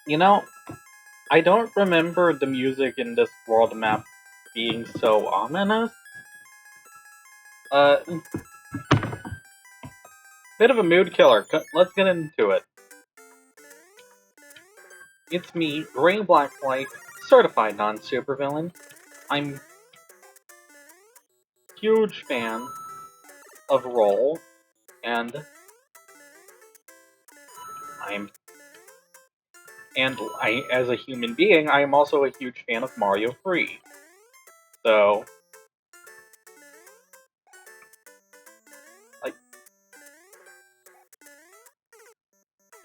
You know, I don't remember the music in this world map being so ominous. Bit of a mood killer. Let's get into it. It's me, Gray Black White, certified non-supervillain. I'm huge fan of Roll, and as a human being, I am also a huge fan of Mario 3. So, like,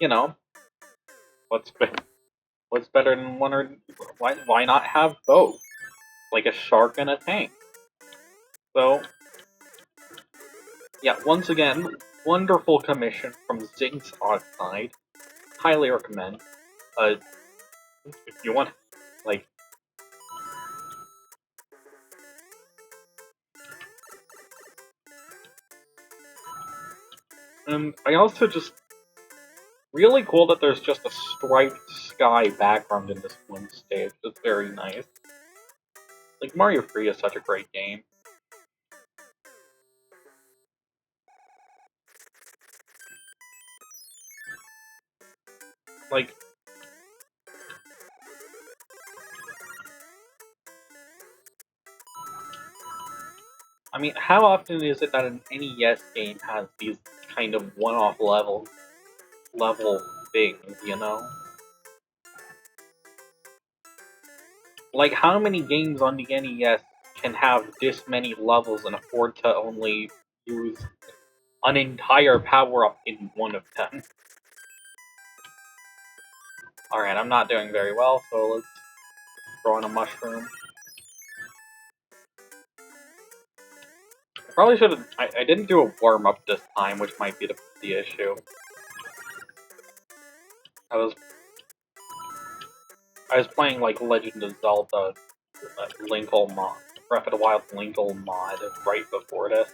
you know, what's better than one or why not have both? Like a shark and a tank. So, yeah, once again, wonderful commission from Zig's Oxide. Highly recommend. If you want, like, I also just really cool that there's just a striped sky background in this one stage. It's very nice. Like, Mario 3 is such a great game. Like, I mean, how often is it that an NES game has these kind of one-off level things, you know? Like, how many games on the NES can have this many levels and afford to only use an entire power-up in one of them? Alright, I'm not doing very well, so let's throw in a mushroom. I probably should have... I didn't do a warm-up this time, which might be the issue. I was playing, like, Legend of Zelda, Linkle mod, Breath of the Wild Linkle mod right before this.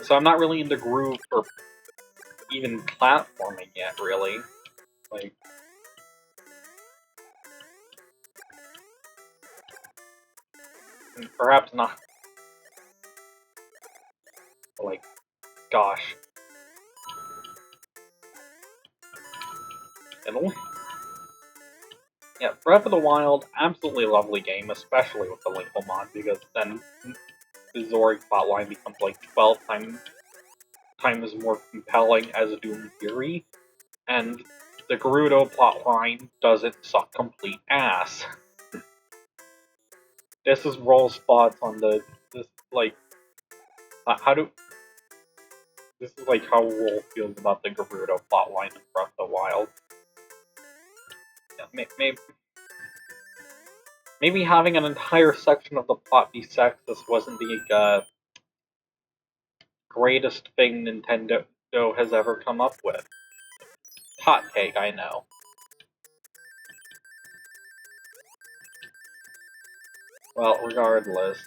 So I'm not really in the groove for even platforming yet, really. Like, perhaps not. Like, gosh. Yeah, Breath of the Wild, absolutely lovely game, especially with the Linkle mod, because then the Zori plotline becomes like 12 times more compelling as a Doom Fury, and the Gerudo plotline doesn't suck complete ass. This is Roll's thoughts on this is like how Roll feels about the Gerudo plotline in Breath of the Wild. Yeah, maybe having an entire section of the plot be sexist wasn't the greatest thing Nintendo has ever come up with. Hot take, I know. Well, regardless.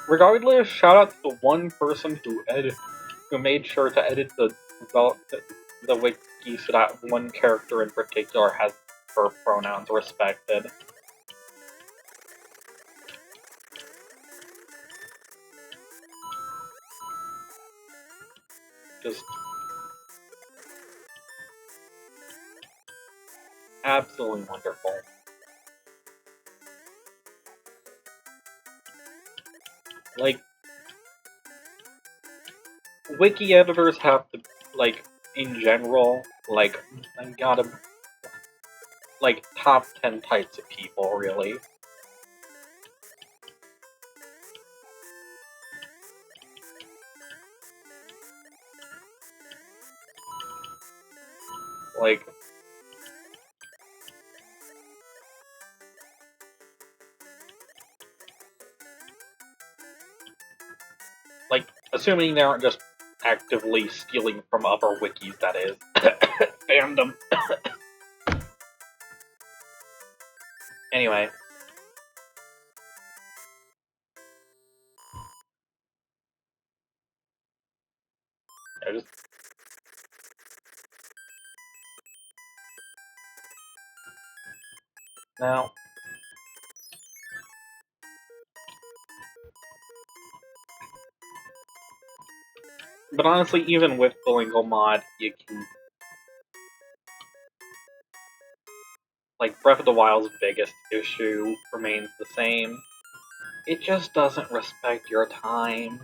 Regardless, shout out to the one person who made sure to edit the wiki so that one character in particular has her pronouns respected. Just absolutely wonderful. Like, wiki editors have to, like, in general, like, gotta, like, top 10 types of people, really. Like, assuming they aren't just actively stealing from other wikis, that is. fandom. Anyway. Now, but honestly, even with the Lingo mod, you can, like, Breath of the Wild's biggest issue remains the same. It just doesn't respect your time.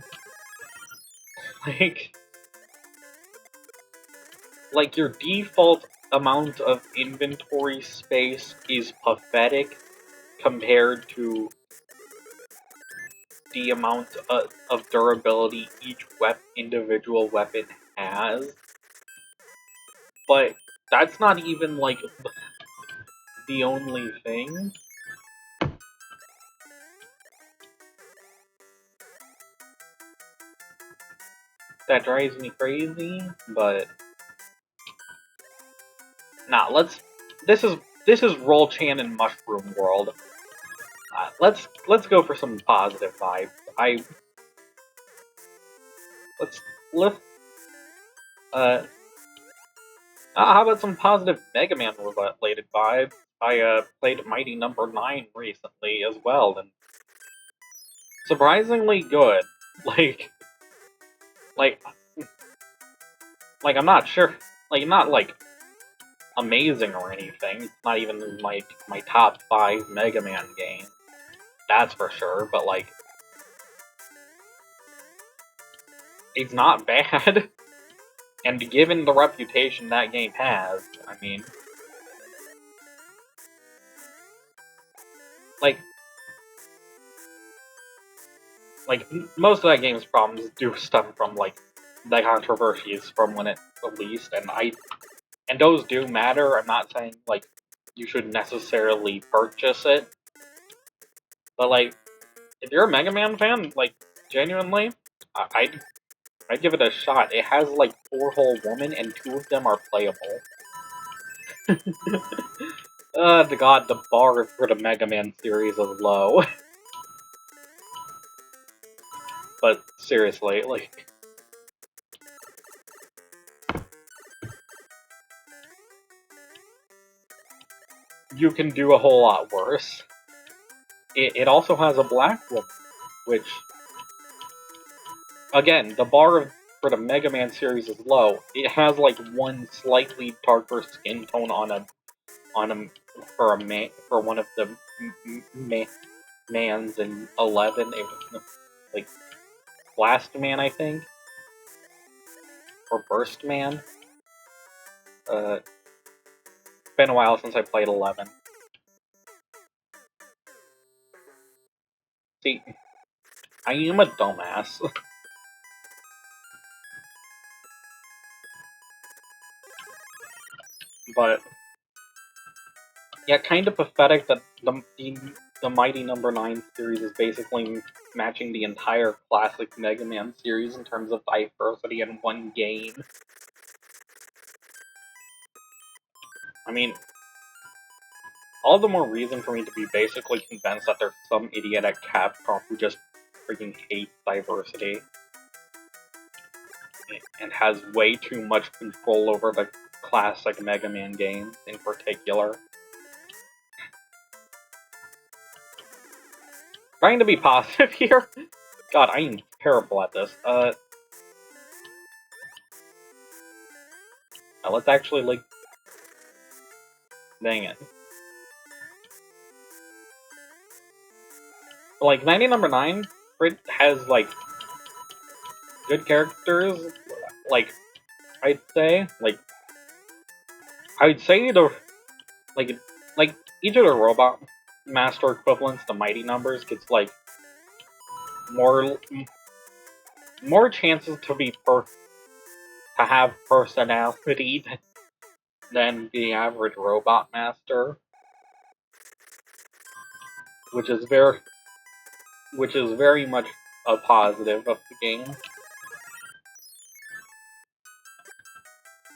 Like your default amount of inventory space is pathetic compared to the amount of durability each individual weapon has. But that's not even, like, the only thing. That drives me crazy, but... Nah, this is Roll Chan and Mushroom World. Let's go for some positive vibes. How about some positive Mega Man related vibes? I played Mighty Number 9 recently as well, and surprisingly good. Like, I'm not sure, not like amazing or anything. It's not even my top 5 Mega Man game, that's for sure. But like, it's not bad. And given the reputation that game has, I mean, like most of that game's problems do stem from, like, the controversies from when it released, and those do matter. I'm not saying, like, you should necessarily purchase it, but, like, if you're a Mega Man fan, like, genuinely, I'd give it a shot. It has, like, 4 whole women, and 2 of them are playable. God, the bar for the Mega Man series is low. But seriously, like, you can do a whole lot worse. It also has a black woman, which, again, the bar for the Mega Man series is low. It has, like, one slightly darker skin tone for one of the mans in 11. It was, like, Blast Man, I think, or Burst Man. It's been a while since I played 11. See, I am a dumbass. But yeah, kind of pathetic that the Mighty Number 9 series is basically matching the entire classic Mega Man series in terms of diversity in one game. I mean, all the more reason for me to be basically convinced that there's some idiot at Capcom who just freaking hates diversity and has way too much control over the classic Mega Man games in particular. Trying to be positive here? God, I am terrible at this. Let's actually, like... Dang it. Like, Mighty Number 9, it has, like, good characters. Like, I'd say the, like, each of the Robot Master equivalents, the Mighty Numbers, gets, like, more chances to have personality than the average Robot Master, which is very much a positive of the game.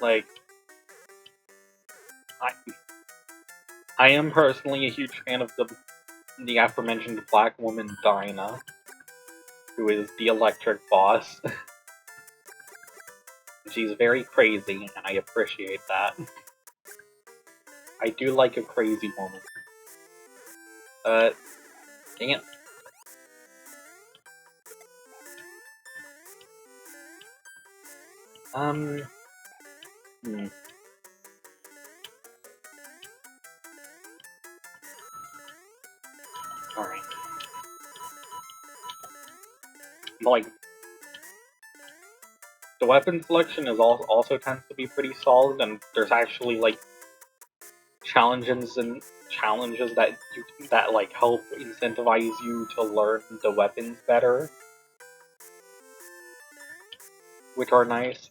Like, I am personally a huge fan of the aforementioned black woman Dinah, who is the electric boss. She's very crazy, and I appreciate that. I do like a crazy woman. Dang it. Alright. Like, the weapon selection is also tends to be pretty solid, and there's actually, like, challenges that like help incentivize you to learn the weapons better, which are nice.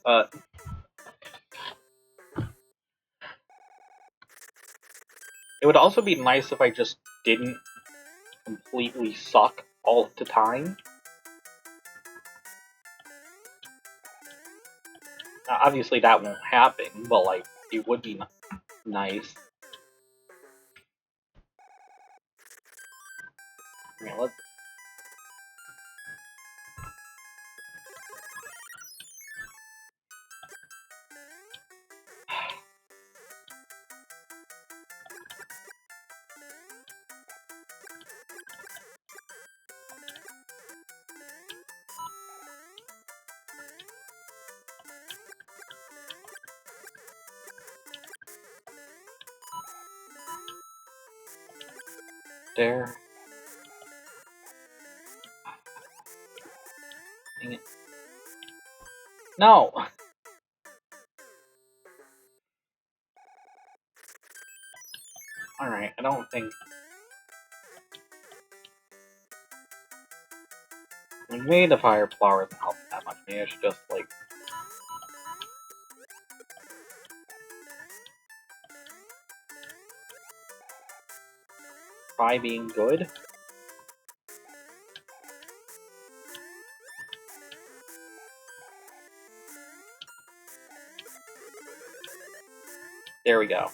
It would also be nice if I just didn't completely suck all the time. Now, obviously that won't happen, but like it would be nice. Yeah, let's. There. Dang it. No! Alright, I don't think... Maybe the fire flower doesn't help that much. Maybe I should just, like... try being good? There we go.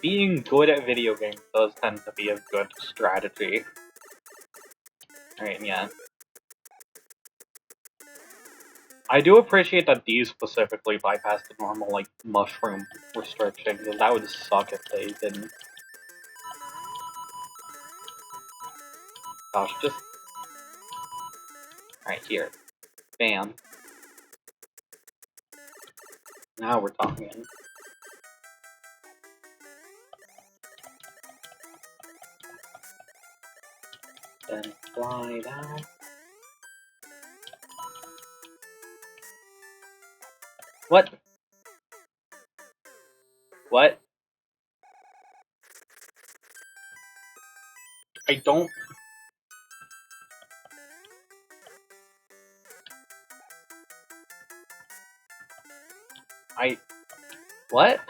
Being good at video games does tend to be a good strategy. Alright, yeah. I do appreciate that these specifically bypass the normal, like, mushroom restriction, because that would suck if they didn't. Gosh, just... Alright, here. Bam. Now we're talking. Then fly down. What? What? I don't... What?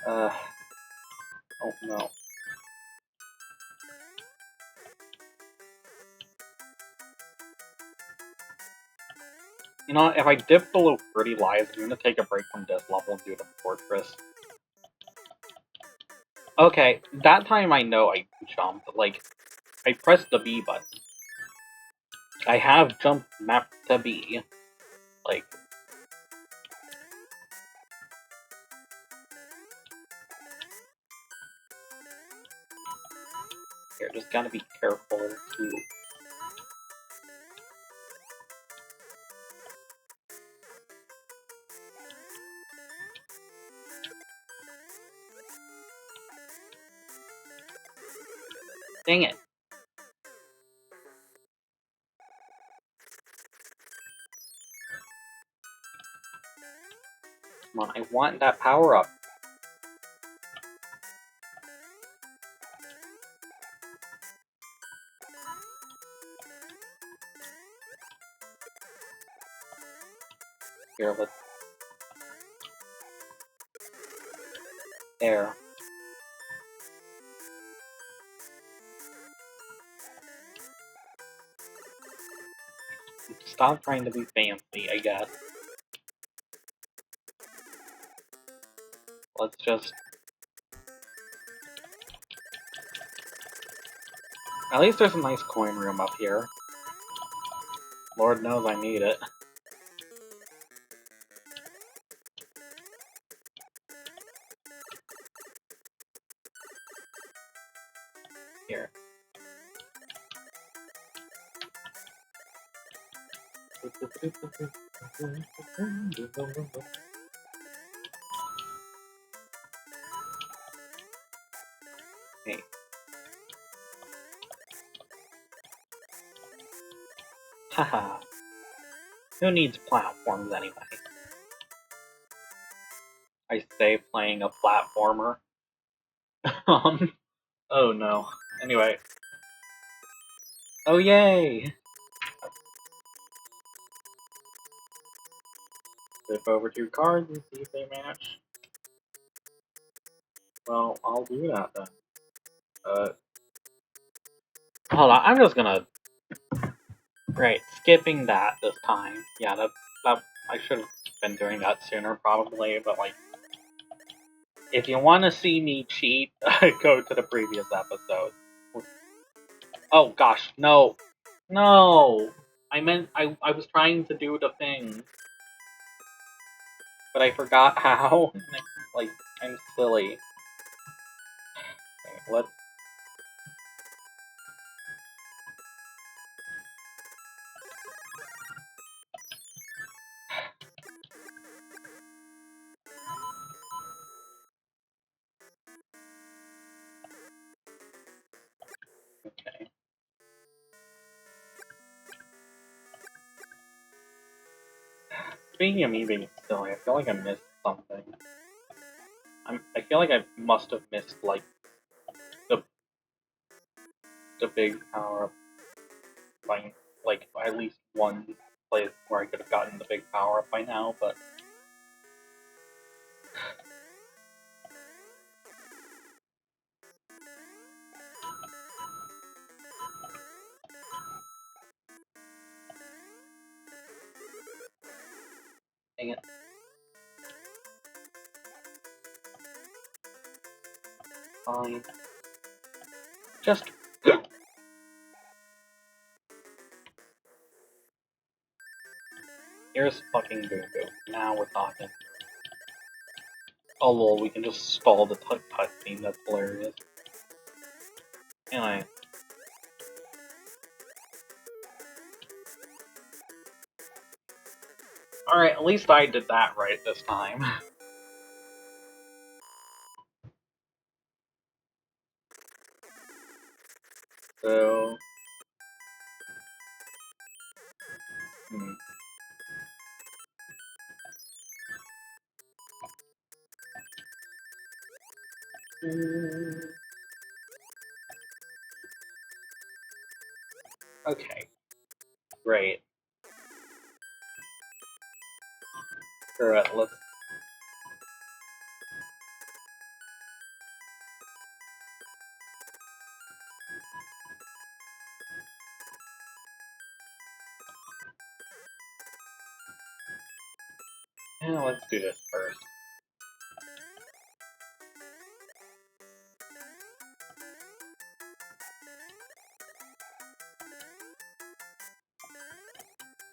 Oh no. You know, if I dip below 30 lives, I'm gonna take a break from this level and do the fortress. Okay, that time I know I jumped. Like, I pressed the B button. I have jump mapped to B. Like... Here, just gotta be careful to... Dang it. Come on, I want that power up. Here, let's... There. stop trying to be fancy, I guess. Let's just... At least there's a nice coin room up here. Lord knows I need it. Here. Hey. Haha. Who needs platforms anyway? I say playing a platformer. Oh no. Anyway. Oh yay! Flip over 2 cards and see if they match. Well, I'll do that then. Hold on, I'm just gonna... Right, skipping that this time. Yeah, that I should have been doing that sooner probably, but like... If you want to see me cheat, go to the previous episode. Oh gosh, no! No! I was trying to do the thing. But I forgot how. Like, I'm silly. Okay, let's... Okay. Speaking of me being silly, I feel like I missed something. I feel like I must have missed, like, the big power-up by, like, at least one place where I could have gotten the big power-up by now, but... Dang it. Fine. Just... Here's fucking Boo-Boo. Now we're talking. Oh lol, we can just stall the cutscene, that's hilarious. Anyway. Alright, at least I did that right this time. So... Okay. Great. Screw it, let's... Yeah, let's do this first.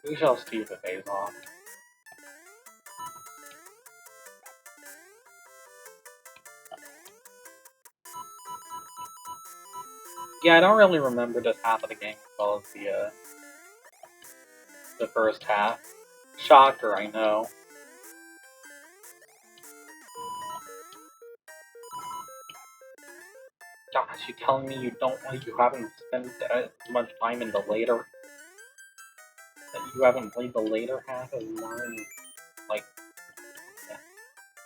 We shall see if it pays off. Yeah, I don't really remember this half of the game as well as the first half. Shocker, I know. Gosh, you telling me you haven't spent as much time in the later... That you haven't played the later half as Mario, like,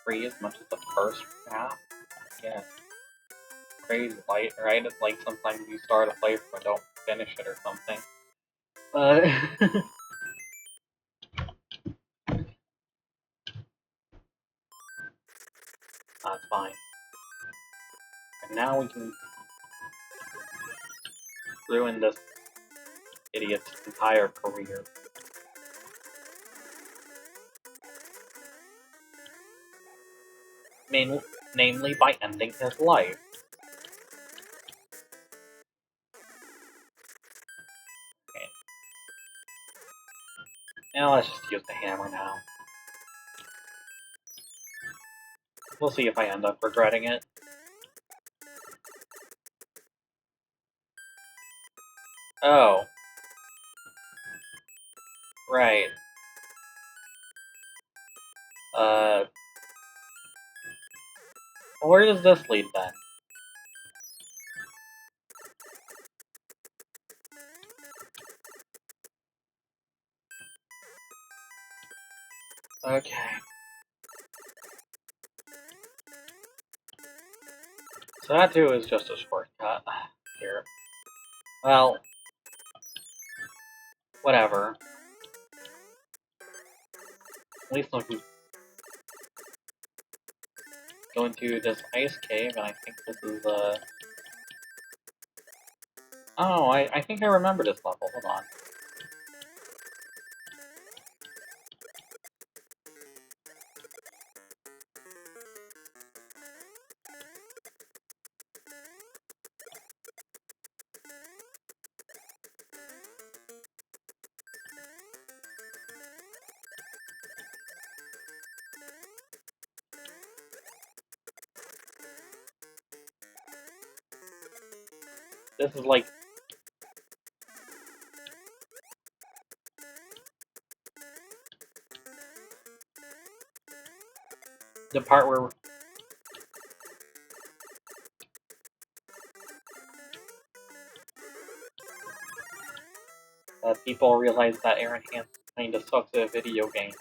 3 as much as the first half? Yeah. Crazy light, right? It's like sometimes you start a playthrough and don't finish it or something. That's fine. And now we can ruin this idiot's entire career. namely by ending his life. Okay. Now let's just use the hammer now. We'll see if I end up regretting it. Oh. Right. Where does this lead then? Okay. So that too is just a shortcut here. Well, whatever. At least I can go into this ice cave, and I think this is, Oh, I think I remember this level. Hold on. This is like... the part where... people realize that Aaron Hansen kinda sucks at a video game.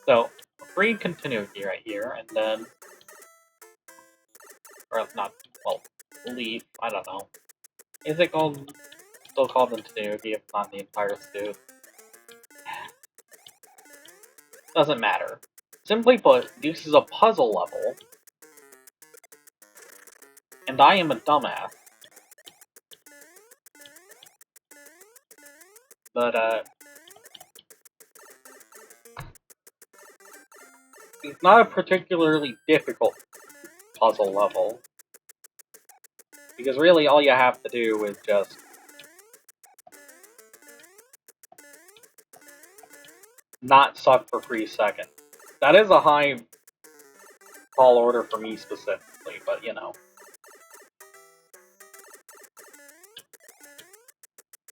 So, free continuity right here, and then... or not, well, leaf, I don't know. Is it called... still called continuity if not the entire suit? Doesn't matter. Simply put, this is a puzzle level, and I am a dumbass. But, it's not a particularly difficult puzzle level. Because really all you have to do is just... not suck for 3 seconds. That is a high tall order for me specifically, but you know.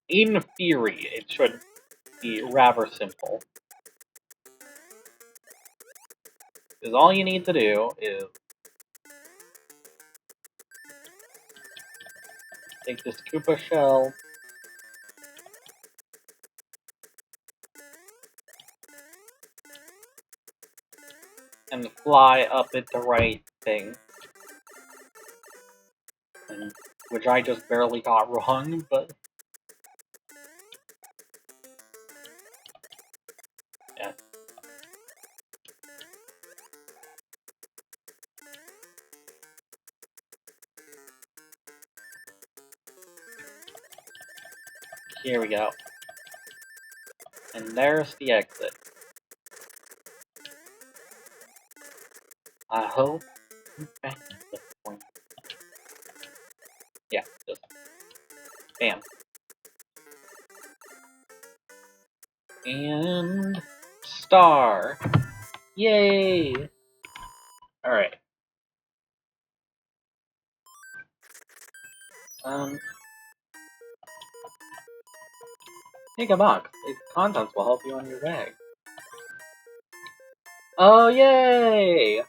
In theory, it should be rather simple. Because all you need to do is take this Koopa shell, and fly up at the right thing. And, which I just barely got wrong, but... yeah. Here we go. And there's the exit. I hope you found this point. Yeah, just bam. And star. Yay! Alright. Take a box. Its contents will help you on your way. Oh, yay!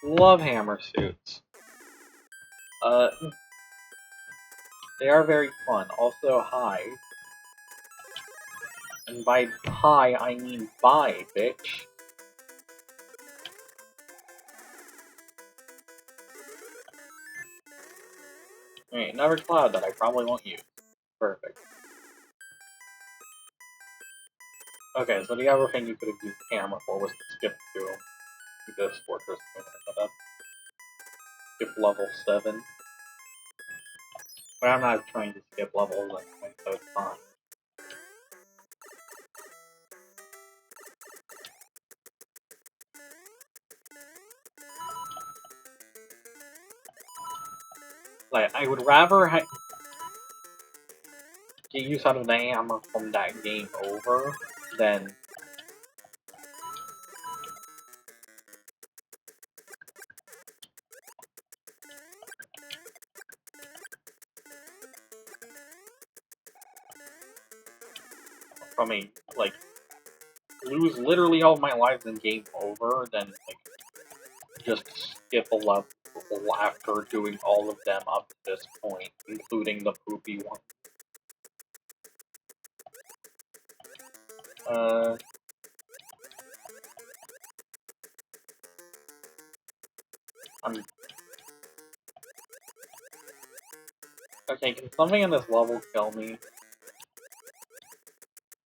Love hammer suits. They are very fun. Also, hi. And by hi, I mean bye, bitch. Wait, another cloud that I probably won't use. Perfect. Okay, so the other thing you could have used the hammer for was to skip to this fortress. Skip level 7. But I'm not trying to skip levels anyway, so it's fine. Like, I would rather get use out of the hammer from that game over than from a, like, lose literally all my lives in game over than, like, just skip a level after doing all of them up to this point, including the poopy one. Okay, can something in this level kill me?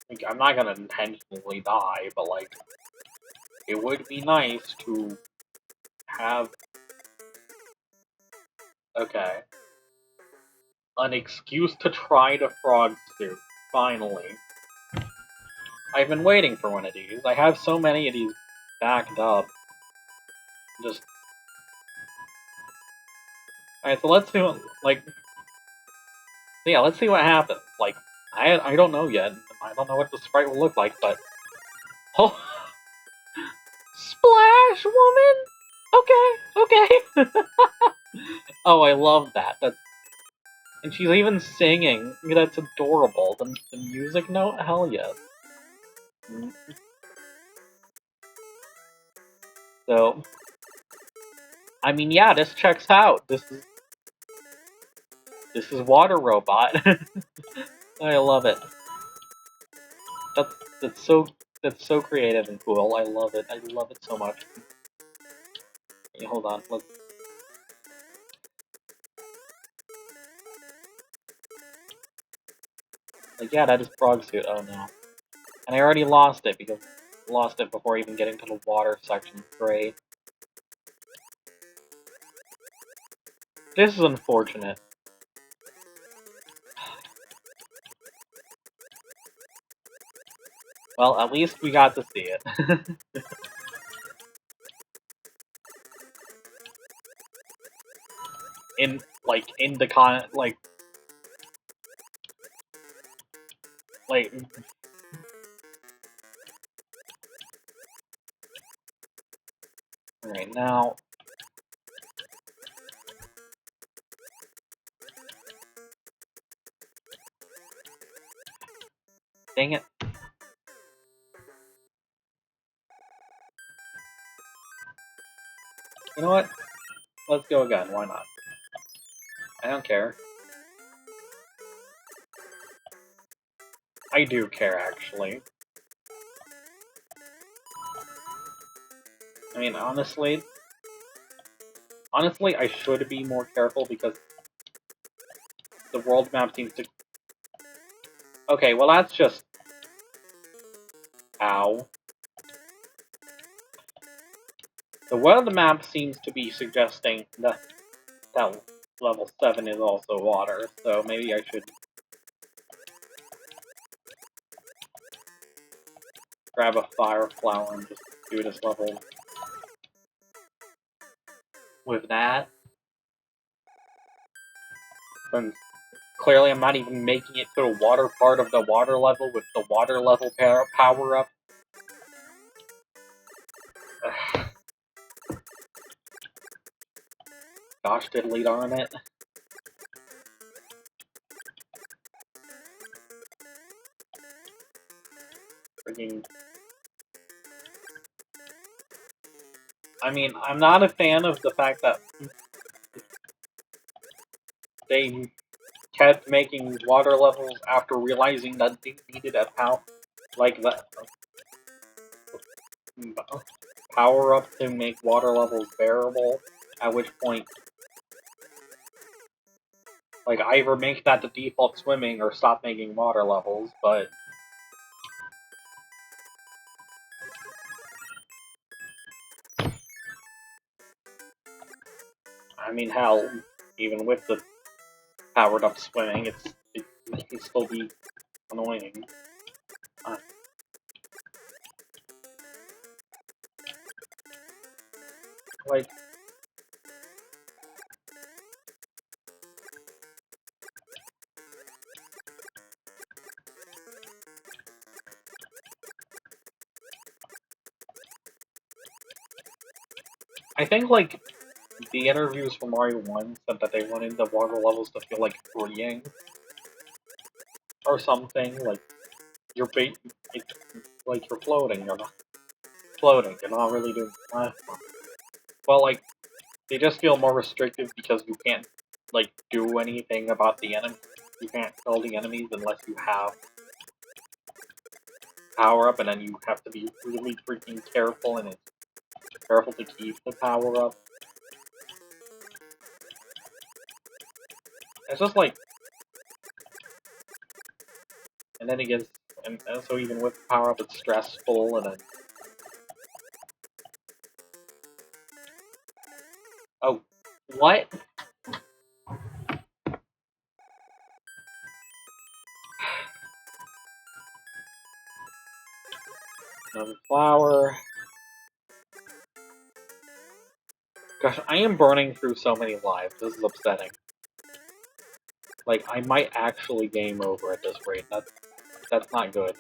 Like, I'm not gonna intentionally die, but, like, it would be nice to have... Okay. An excuse to try the frog suit, finally. I've been waiting for one of these. I have so many of these backed up. Just... Alright, so let's do, like... Yeah, let's see what happens. Like, I don't know yet. I don't know what the sprite will look like, but... Oh! Splash, woman! Okay. Oh, I love that. That's... And she's even singing. That's adorable. The music note? Hell yes. So... I mean, yeah, this checks out. This is Water Robot. I love it. That's so creative and cool. I love it. I love it so much. Hey, hold on. Let's... Like, yeah, that is frog suit. Oh no. And I already lost it because I lost it before even getting to the water section. Great. This is unfortunate. Well, at least we got to see it. in the con... Like... Alright, now... Dang it. You know what? Let's go again, why not? I don't care. I do care, actually. I mean, honestly, I should be more careful because the world map seems to... Okay, well that's just... Ow. The world map seems to be suggesting that level 7 is also water, so maybe I should grab a fire flower and just do this level with that. Since clearly I'm not even making it to the water part of the water level with the water level power-up. Gosh diddly darn it. Frigging... I mean, I'm not a fan of the fact that they kept making water levels after realizing that they needed a power up to make water levels bearable, at which point, like, either make that the default swimming or stop making water levels, but... I mean, hell, even with the powered up swimming, it can still be annoying. Like... I think, like, the interviews for Mario 1 said that they wanted the water levels to feel like freeing. Or something, like, you're like, you're floating, you're not floating, you're not really doing well, like, they just feel more restrictive because you can't, like, do anything about the enemy. You can't kill the enemies unless you have power up, and then you have to be really freaking careful, and it's careful to keep the power up. It's just like, and then it gets, and so even with power up, it's stressful, and then. Oh, what? Another flower. Gosh, I am burning through so many lives. This is upsetting. Like, I might actually game over at this rate. That's not good.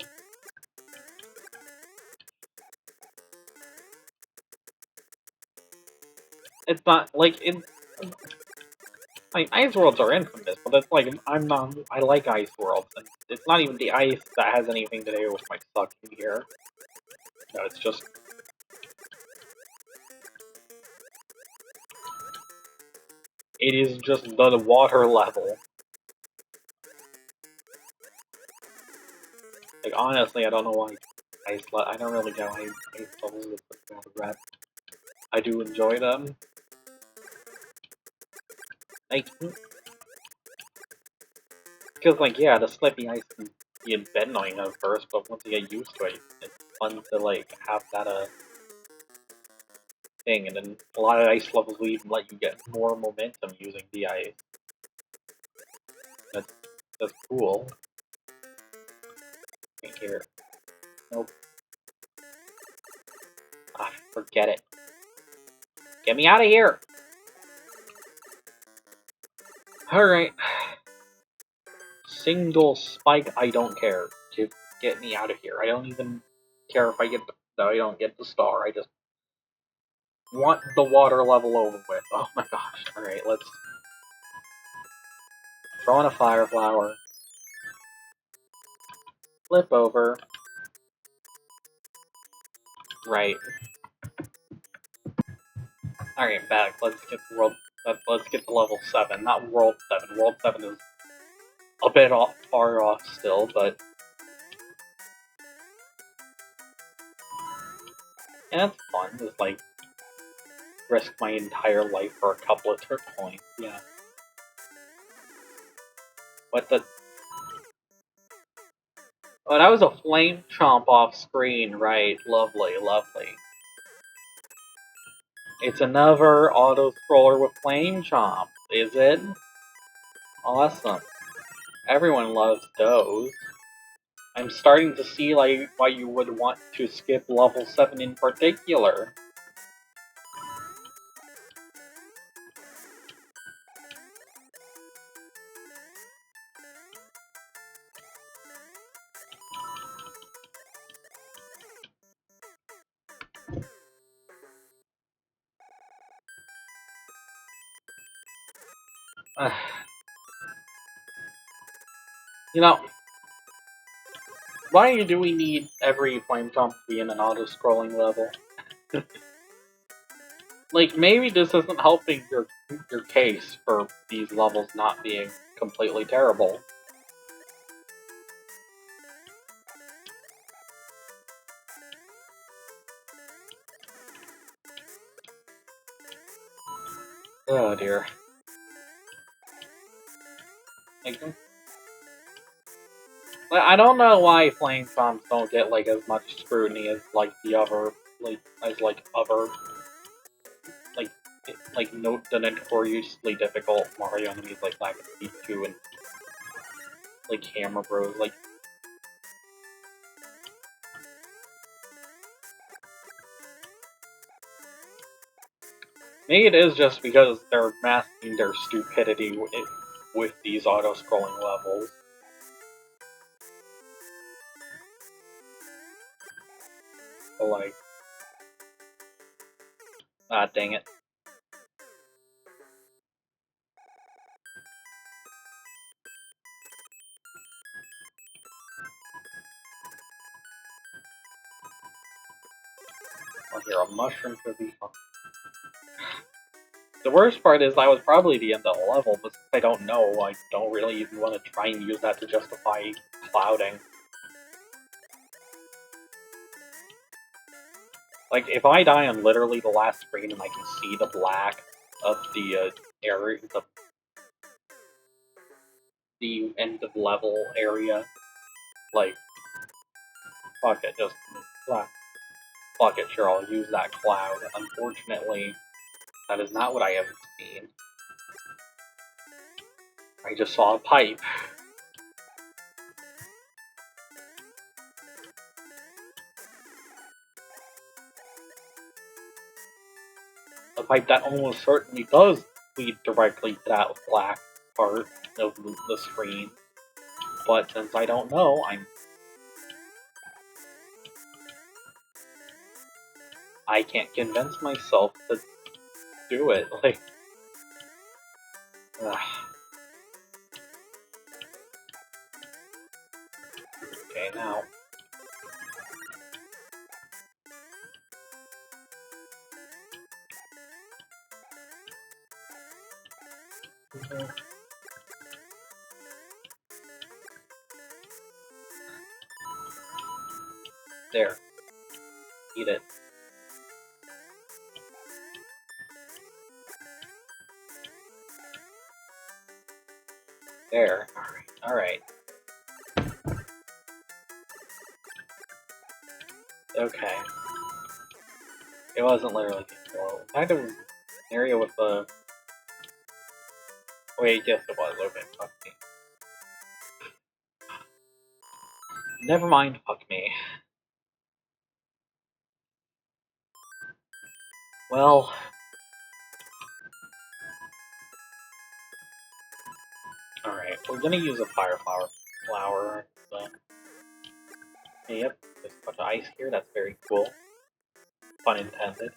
It's not, like, like, Ice Worlds are infamous, but it's like, I like Ice Worlds, and it's not even the ice that has anything to do with my sucking here. No, it's just... It is just the water level. Like, honestly, I don't know why I don't really get why ice levels with the red. I do enjoy them. Like, because, like, yeah, the slippy ice can be a bit annoying at first, but once you get used to it, it's fun to, like, have that, thing, and then a lot of ice levels will even let you get more momentum using the ice. That's cool. Right here. Nope. Ah, forget it. Get me out of here! Alright. Single spike, I don't care. Just get me out of here. I don't even care if I don't get the star. I just want the water level over with. Oh my gosh. Alright, let's throw in a fire flower. Flip over. Right. Alright, back. Let's get to level 7. Not World 7. World 7 is a bit far off still, but... And it's fun. It's like, risk my entire life for a couple of turtle coins. Yeah. What the... Oh, that was a flame chomp off screen, right? Lovely, lovely. It's another auto-scroller with flame chomp, is it? Awesome. Everyone loves those. I'm starting to see like why you would want to skip level 7 in particular. You know, why do we need every flame chomp to be in an auto-scrolling level? Like, maybe this isn't helping your case for these levels not being completely terrible. Oh dear. Like, I don't know why flame chomps don't get like as much scrutiny as like the other note the notoriously difficult Mario enemies like Black and 2 and like Hammer Bros. Like, maybe it is just because they're masking their stupidity with these auto-scrolling levels. But, like, Ah, dang it. I'll hear a mushroom could be fun. The worst part is that was probably the end of the level, but since I don't know, I don't really even want to try and use that to justify clouding. Like, if I die on literally the last screen and I can see the black of the area, the end of level area, like, fuck it, just fuck it, sure, I'll use that cloud. Unfortunately, that is not what I have seen. I just saw a pipe. A pipe that almost certainly does lead directly to that black part of the screen. But since I don't know, I can't convince myself to do it. Like, okay, now. There. Eat it. There. Alright. Okay. It wasn't literally control. Kind of an area with the... Wait, yes it was. Okay, fuck me. Never mind, fuck me. Well... Alright, we're gonna use a fire flower, so... Yep, there's a bunch of ice here, that's very cool. Pun intended.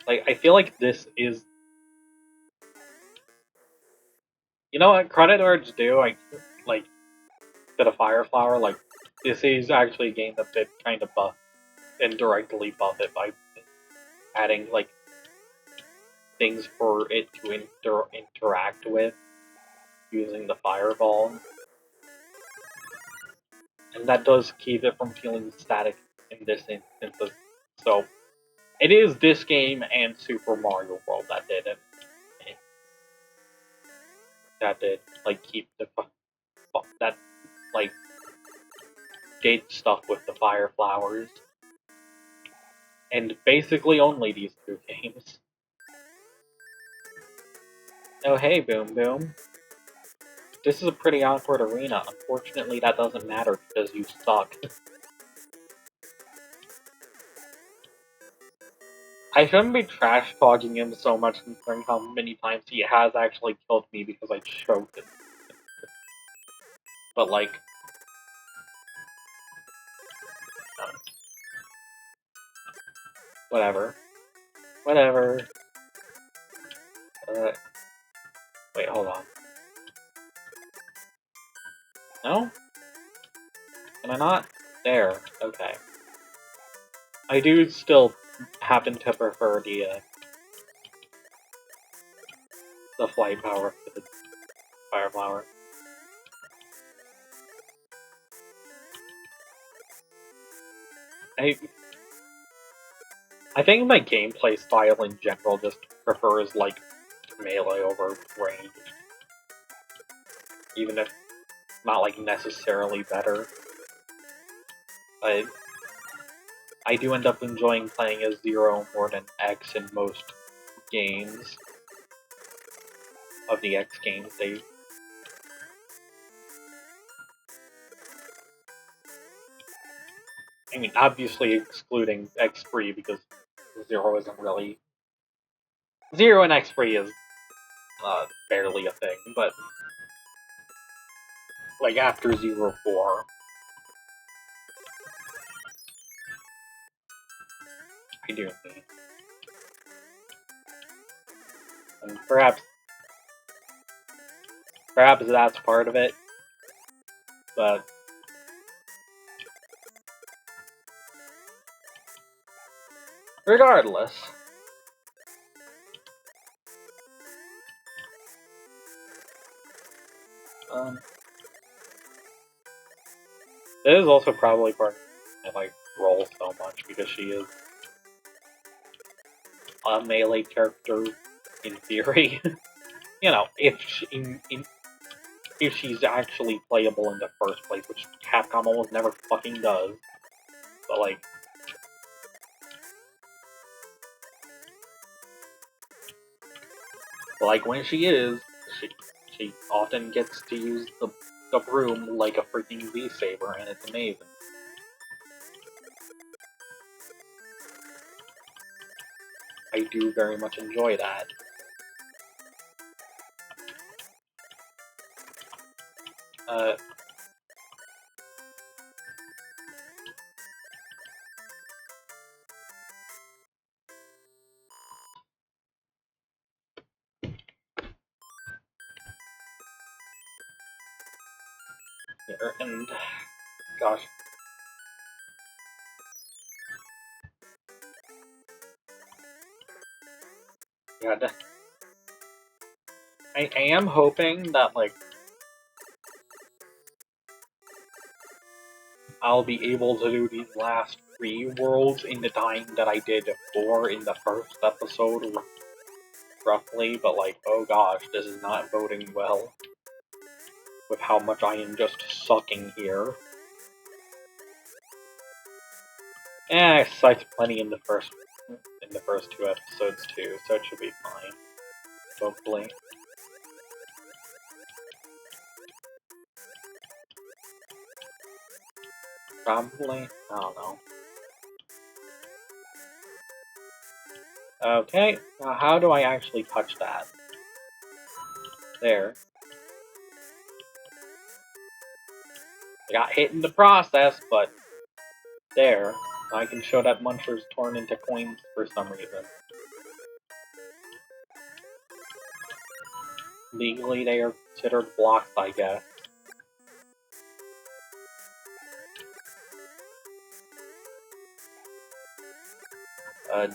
Like, I feel like this is... You know what, credit where it's due, like, to the fire flower, like, this is actually a game that did kind of indirectly buff it by adding, like, things for it to interact with using the fireball. And that does keep it from feeling static in this instance. So, it is this game and Super Mario World that did it. That did, like, keep the... that, like, did stuff with the fire flowers. And basically only these two games. Oh hey, Boom Boom. This is a pretty awkward arena. Unfortunately, that doesn't matter because you suck. I shouldn't be trash-talking him so much considering how many times he has actually killed me because I choked him. But like... whatever. Whatever. Wait, hold on. No? Can I not? There. Okay. I do still happen to prefer the flight power to the fire flower. I think my gameplay style in general just prefers, like, melee over range. Even if not, like, necessarily better. But I do end up enjoying playing as Zero more than X in most games. Of the X games, I mean, obviously excluding X3 because Zero isn't really... Zero and X3 is barely a thing, but like after 04, I do mean. And perhaps that's part of it, but regardless. It is also probably part of I like roll so much because she is a melee character in theory. You know, if she's actually playable in the first place, which Capcom almost never fucking does. But like when she is, she often gets to use the broom like a freaking V-Saber, and it's amazing. I do very much enjoy that. And gosh. Yeah, I am hoping that, like, I'll be able to do these last 3 worlds in the time that I did 4 in the first episode, roughly, but like, oh gosh, this is not boding well with how much I am just sucking here. I sucked plenty in the first 2 episodes too, so it should be fine. Hopefully. Probably? I don't know. Okay, now how do I actually touch that? There. I got hit in the process, but there. I can show that Muncher's torn into coins for some reason. Legally, they are considered blocks, I guess.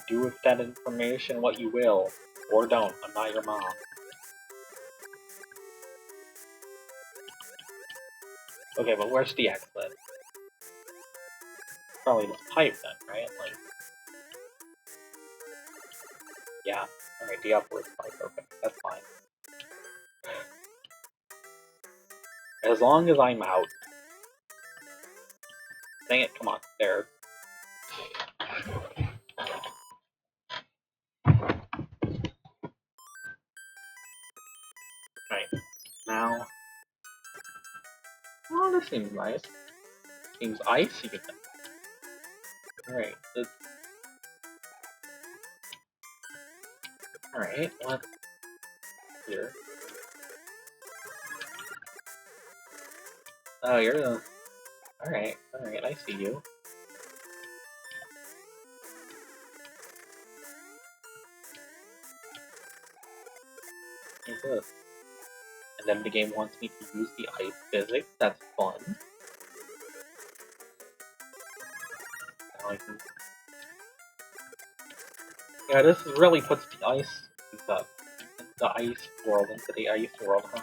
Do with that information what you will. Or don't. I'm not your mom. Okay, but where's the exit? Probably this pipe then, right? Like... Yeah. Alright, the upwards pipe. Okay, that's fine. As long as I'm out. Dang it, come on. There. Right. Now... Oh, this seems nice. Seems icy. Alright, let's... Alright, let's... Here. Oh, you're the... Alright, I see you. What's this? And then the game wants me to use the ice physics, that's fun. Now I can... Yeah, this really puts the ice... the ice world into the ice world, huh?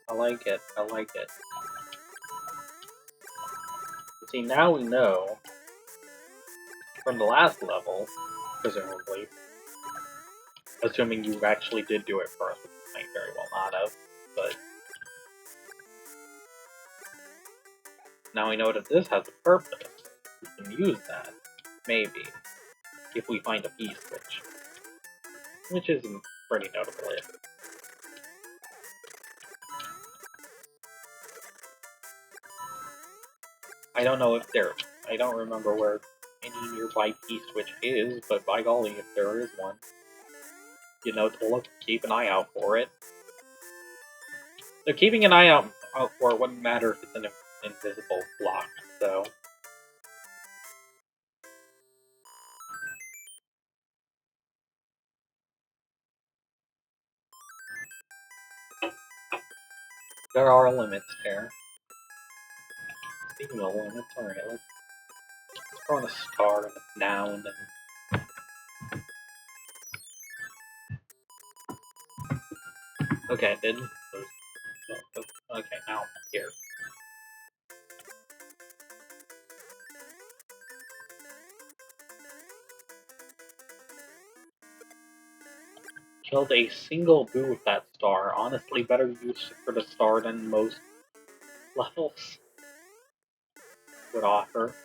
I like it, I like it. See, now we know, from the last level, presumably, assuming you actually did do it first, which you might very well not have, but... Now we know that this has a purpose. We can use that, maybe, if we find a P-switch. Which is pretty notable. I don't know if there... I don't remember where any nearby P-switch is, but by golly, if there is one. you know, to keep an eye out for it. So keeping an eye out for it wouldn't matter if it's an invisible block, so... There are limits there. Speaking of limits, alright, let's throw in a star and a noun and... Okay, it didn't. Okay, now I'm here. Killed a single boo with that star. Honestly, better use for the star than most levels would offer.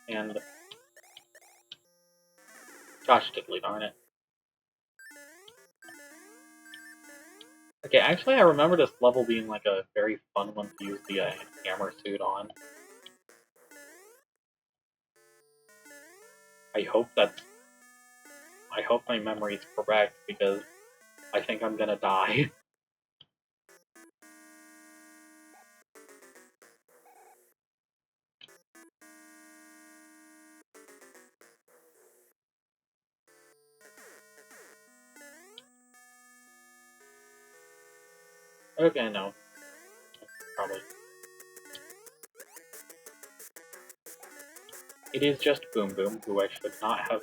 And... gosh diddly darn it. Okay, actually I remember this level being like a very fun one to use the hammer suit on. I hope my memory is correct, because I think I'm gonna die. Okay, no. Probably. It is just Boom Boom, who I should not have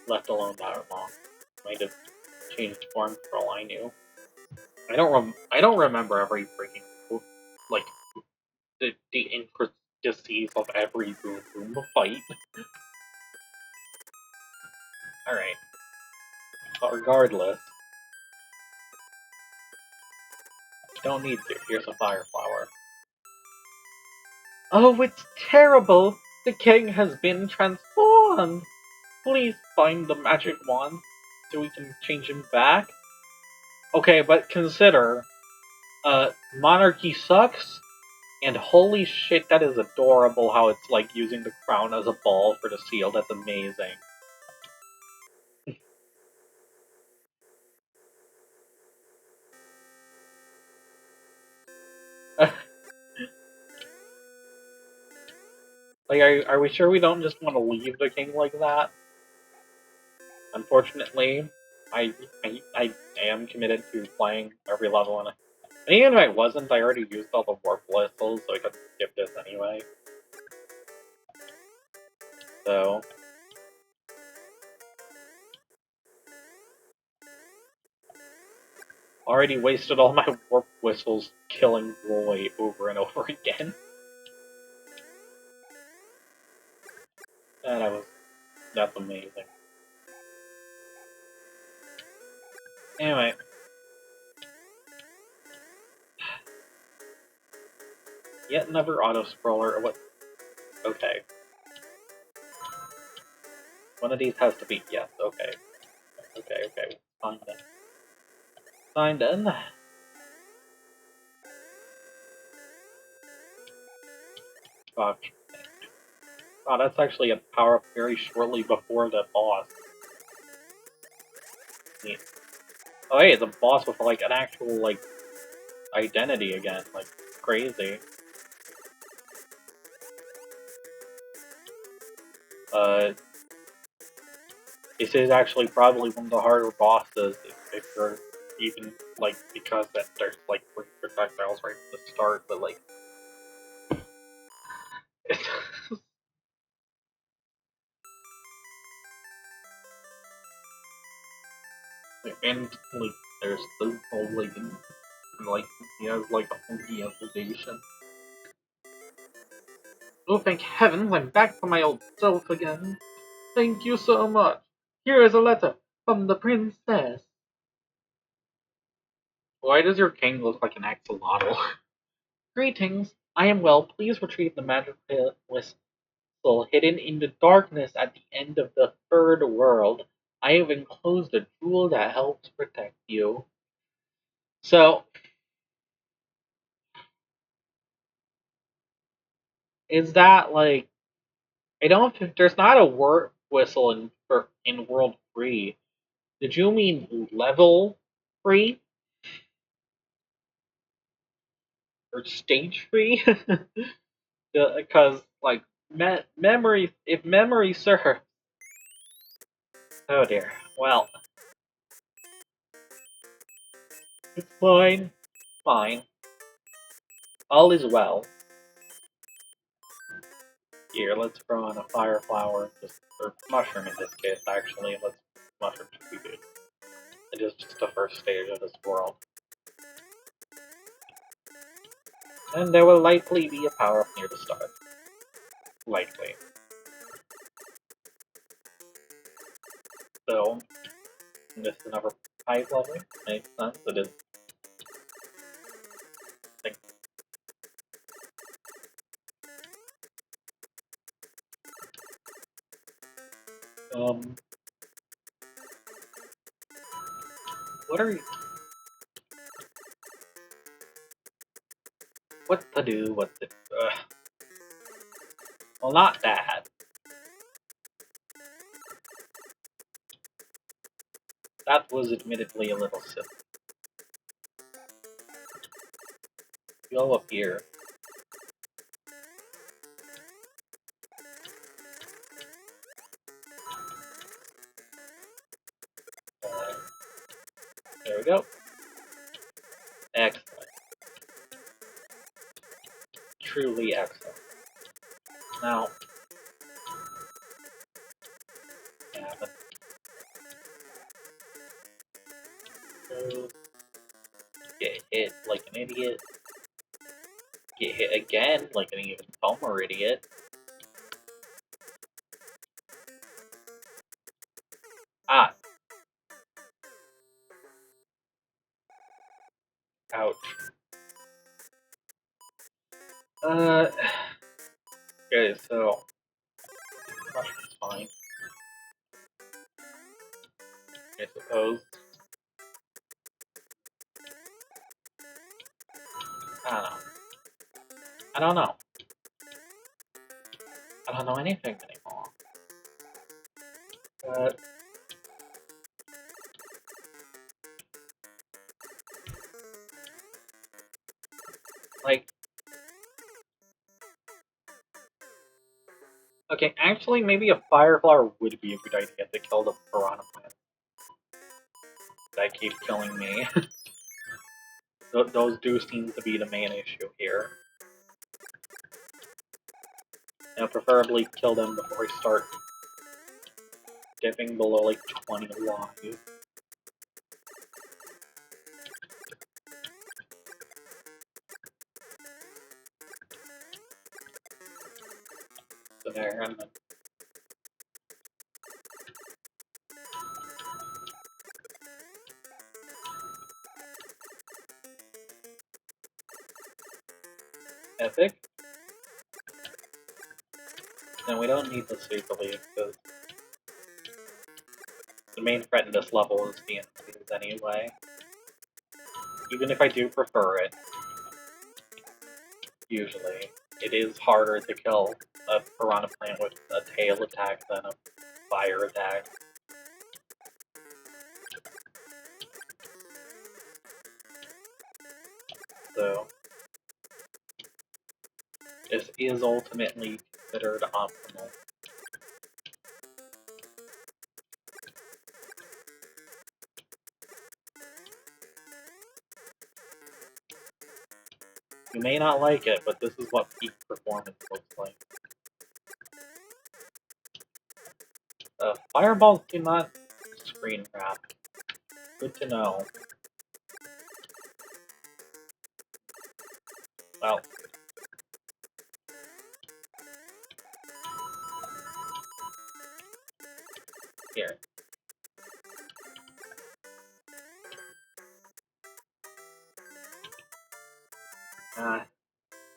left alone that long. Might have changed form for all I knew. I don't remember every freaking, like, the intricacies of every Boom Boom fight. Alright. But regardless, don't need to. Here's a fire flower. Oh, it's terrible! The king has been transformed! Please find the magic wand so we can change him back. Okay, but consider, monarchy sucks, and holy shit, that is adorable how it's like using the crown as a ball for the seal. That's amazing. Like, are we sure we don't just want to leave the king like that? Unfortunately, I am committed to playing every level, and even if I wasn't, I already used all the warp whistles, so I could skip this anyway. So... already wasted all my warp whistles killing Roy over and over again. And that's amazing. Anyway. Yet another auto-scroller. What? Okay. One of these has to be... yes, okay. Okay. Fine then. Fine then. Fuck. Oh, that's actually a power-up very shortly before the boss. Neat. Oh hey, it's a boss with, like, an actual, like, identity again. Like, crazy. This is actually probably one of the harder bosses if you're even, like, because that there's, like, projectiles right from the start, but, like... and, like, there's the whole, like, and, like, he has, like, a funky evolution. Oh, thank heavens, I'm back to my old self again. Thank you so much. Here is a letter from the princess. Why does your king look like an axolotl? Greetings. I am well. Please retrieve the magic whistle hidden in the darkness at the end of the third world. I have enclosed a jewel that helps protect you. So, is that like... I don't... there's not a warp whistle in World 3. Did you mean level free? Or stage free? Because, like, memory, if memory serves. Oh dear. Well, it's fine. Fine. All is well. Here, let's throw on a fire flower, or mushroom in this case, actually. Mushroom should be good. It is just the first stage of this world. And there will likely be a power-up near the start. Likely. So, this is another pipe level. Makes sense. It is. Um. What are you? What to do? What to? Well, not that. That was admittedly a little silly. Go up here. There we go. Excellent. Truly excellent. Now, get hit like an idiot. Get hit again like an even dumber idiot. Ah. Ouch. Okay, so mushroom's fine. I suppose. I don't know. I don't know. I don't know anything anymore. But like, okay, actually, maybe a fire flower would be a good idea to kill the piranha plant. That keep killing me. Those do seem to be the main issue here. Now, preferably kill them before I start dipping below like 20 lives. So there, and then epic. And we don't need the super leaf because the main threat in this level is the enemies anyway. Even if I do prefer it, usually, it is harder to kill a piranha plant with a tail attack than a fire attack. So, this is ultimately considered optimal. You may not like it, but this is what peak performance looks like. Fireballs do not screen wrap. Good to know. Well. Here.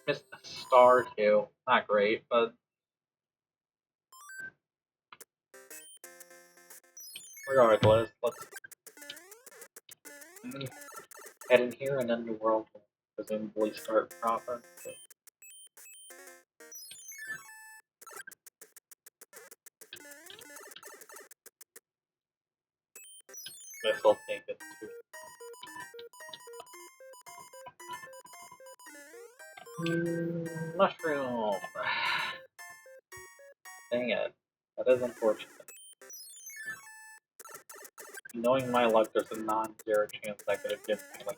Missed a star too. Not great, but regardless, let's head in here and then the world will presumably start proper. So. This'll take it too. Mushroom! Dang it. That is unfortunate. Knowing my luck, there's a non-zero chance I could have given me, like,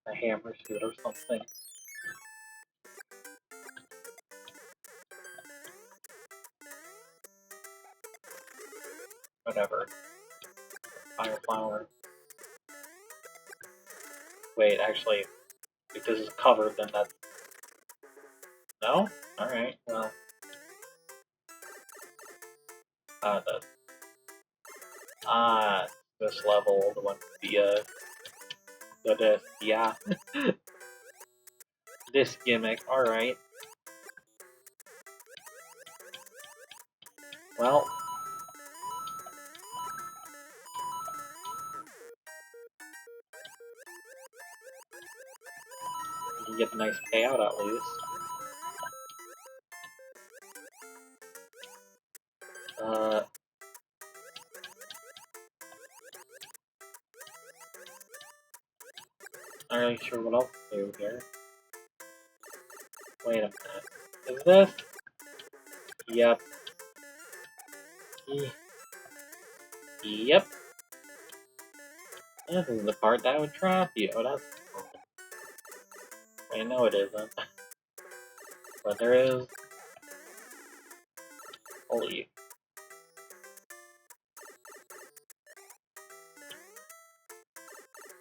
a hammer shoot or something. Whatever. Fire flower. Wait, actually, if this is covered, then that's... No? Alright, well... This level, the one with the yeah. This gimmick, alright. Well... You can get a nice payout at least. Not really sure what else to do here. Wait a minute. Is this? Yep. Yep. This is the part that would trap you. Oh, that's cool. Wait, no it isn't. But there is... Holy...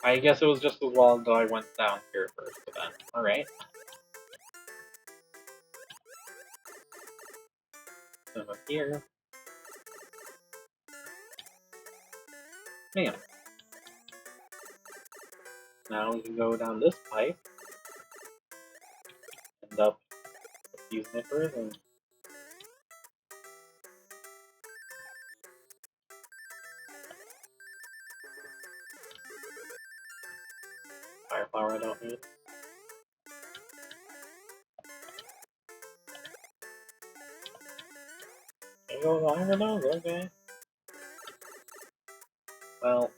I guess it was just as well as I went down here first then. Alright. Come up here. Bam. Now we can go down this pipe. End up with these nippers and... Fire flower I don't need. Can you go behind those? Okay. Well...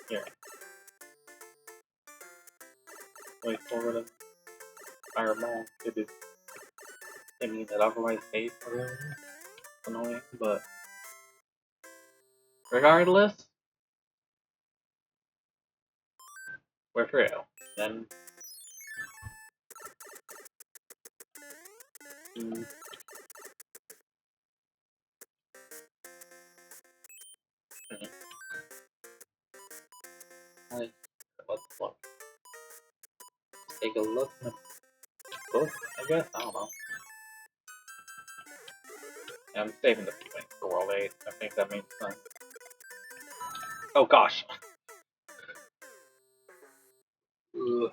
Here. Wait forward and fireball. It is... I mean, that otherwise hates really annoying, but... Regardless... We're through. Then... Let's look. Take a look in the book, I guess? I don't know. Yeah, I'm saving the few things for World 8. I think that makes sense. Oh gosh! Ugh.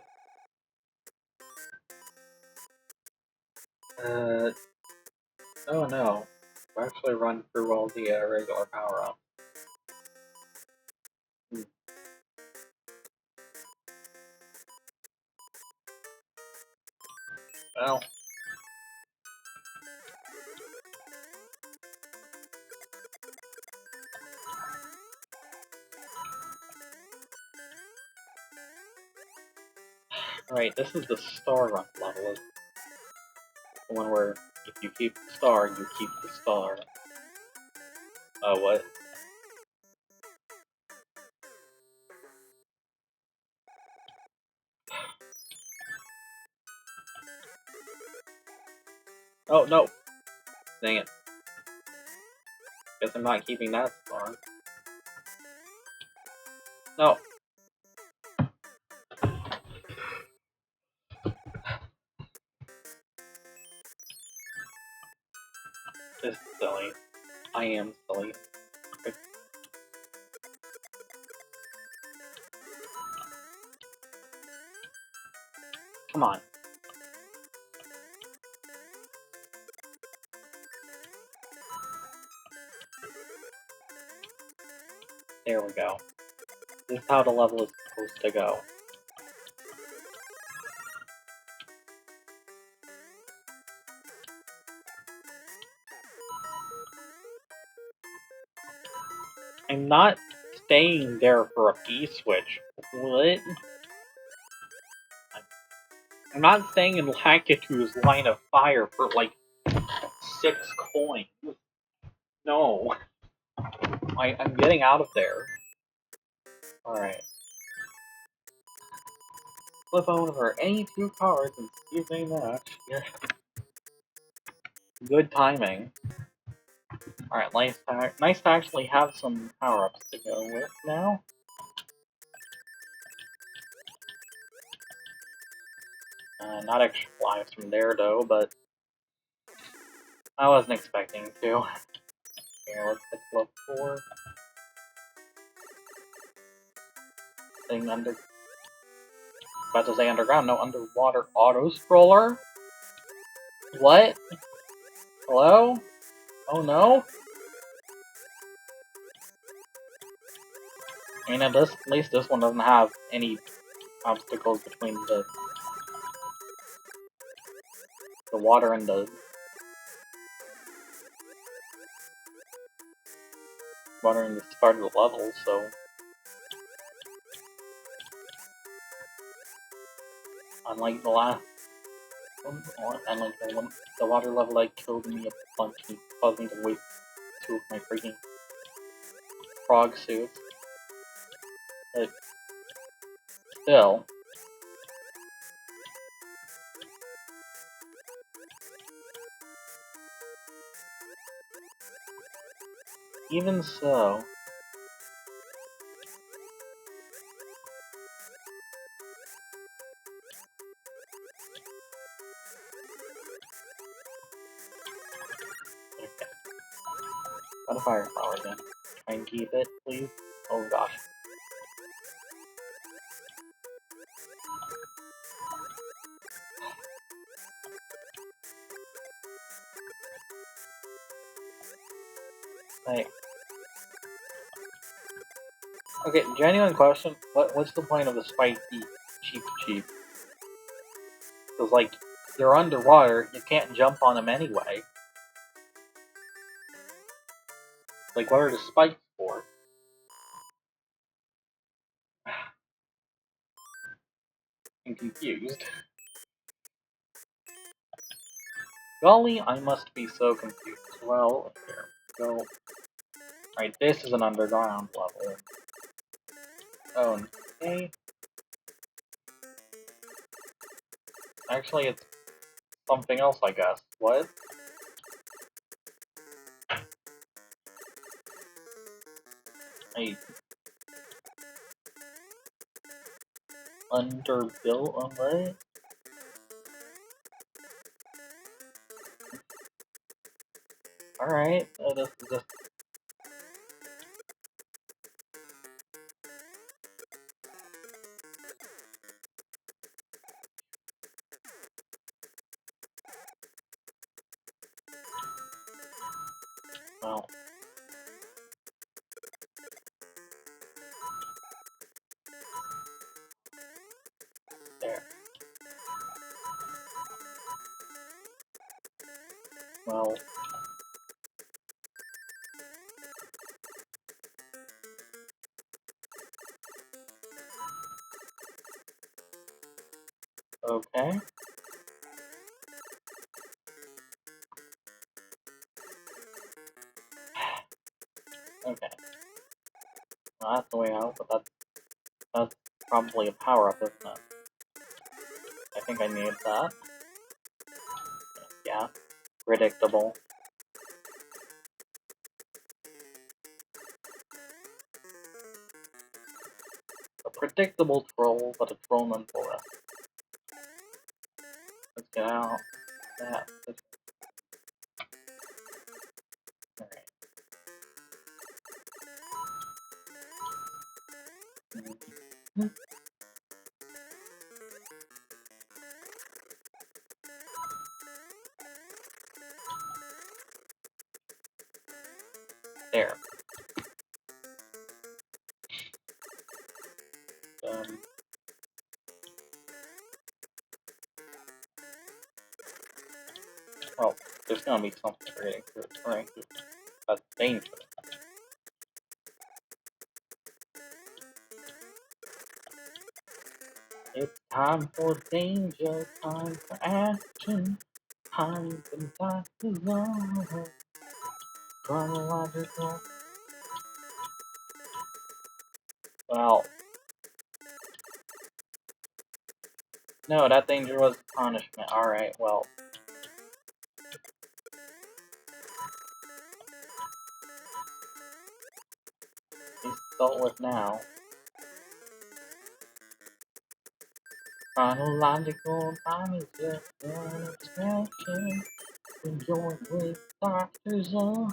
Oh no. We actually run through all the regular power-ups. Well... Alright, this is the star run level. The one where if you keep the star, you keep the star. What? Oh, no! Dang it. Guess I'm not keeping that star. No! This is silly. I am silly. Come on. There we go. This is how the level is supposed to go. I'm not staying there for a P-switch. What? I'm not staying in Lakitu's line of fire for like 6 coins. No. I'm getting out of there. Alright. Flip over any 2 cards and see if they match. Yeah. Good timing. Alright, nice to actually have some power-ups to go with now. Not extra lives from there though, but I wasn't expecting to. Here, let's hit level 4. Thing about to say underground, no, underwater auto-scroller? What? Hello? Oh no? And at least this one doesn't have any obstacles between the water and the start of the level, so unlike the last one, unlike the water level that killed me a bunch and caused me to waste 2 of my freaking frog suits. But still. Even so. Okay. Got a fire flower again. Try and keep it, please. Oh gosh. Hey. Okay, genuine question. What's the point of the spiky cheap? Because, like, you're underwater, you can't jump on them anyway. Like, what are the spikes for? I'm confused. Golly, I must be so confused. Well, here we go. Alright, this is an underground level. Okay. Actually, it's something else, I guess. What? Hey. Underbuilt on what? Alright, this is just... Well... There. Well... Okay. Okay. Well, that's the way out, but that's probably a power-up, isn't it? I think I need that. Yeah. Predictable. A predictable troll, but a troll nonetheless. Let's get out. That. Alright. There. Well, there's gonna be something we're getting through, right? That's dangerous. It's time for danger, time for action, time for Dr. Chronological. Well, no, that danger was punishment. Alright, well. He's dealt with now. Chronological time is just an extension. Enjoy with Dr. Zone.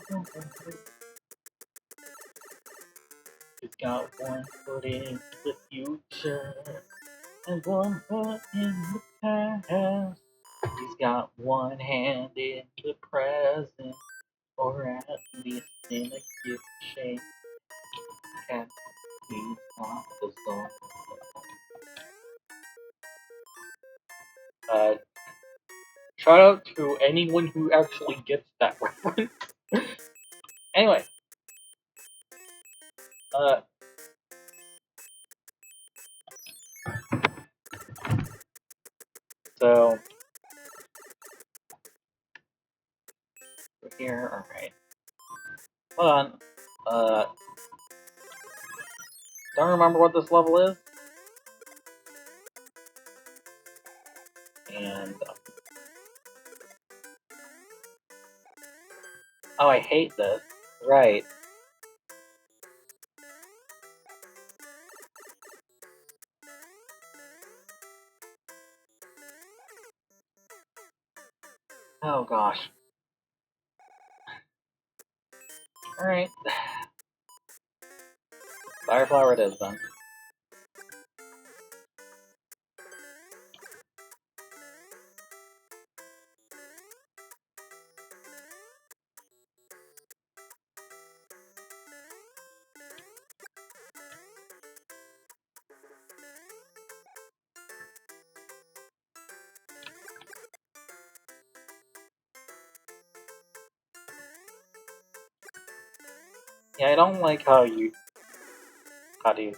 He's got one foot in the future and one foot in the past. He's got one hand in the present, or at least in a gift shape. Can't be off the zone. Shout out to anyone who actually gets that reference. Anyway, so we're here, alright. Hold on. Don't remember what this level is. And oh, I hate this. Right. Oh gosh. Alright. Fireflower it is then. Yeah, I don't like how you cut these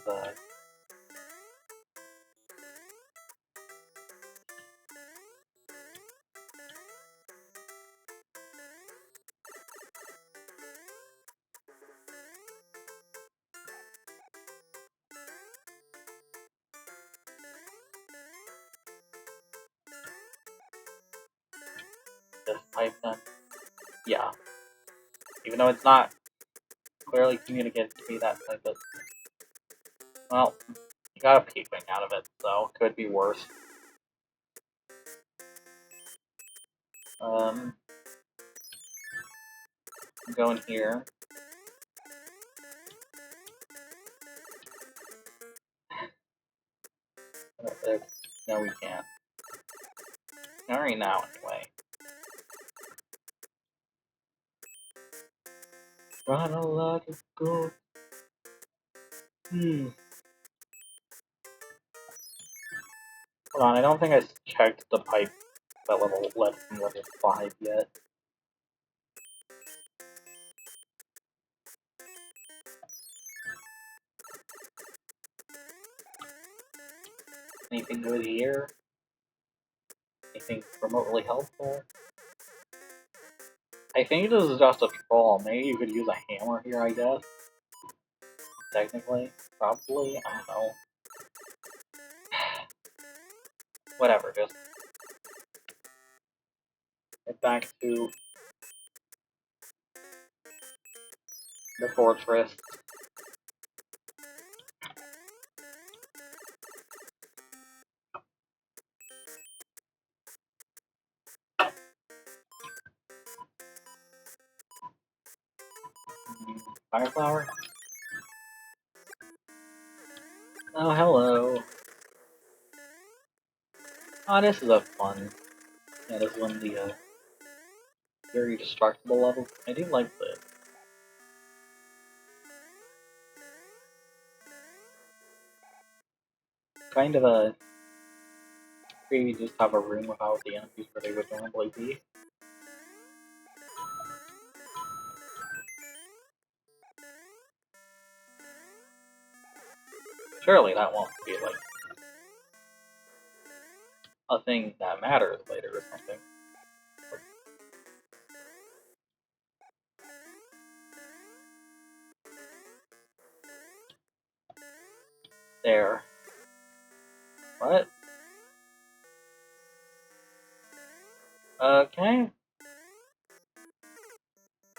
this pipe then. Yeah. Even though it's not clearly communicated to be that type of... Well, you got a peeping out of it, so could be worse. Go in here. No, we can't. Alright now, anyway. Chronological. Hold on, I don't think I checked the pipe that level led from level 5 yet. Anything good here? Anything remotely helpful? I think this is just a troll. Maybe you could use a hammer here, I guess. Technically. Probably. I don't know. Whatever, just get back to the fortress. Fireflower? Oh, hello. Oh, this is a fun. Yeah, this is one of the very destructible levels. I do like this. Kind of a... Maybe just have a room without the enemies where they would normally be. Surely that won't be, like, a thing that matters later or something. There. What? Okay.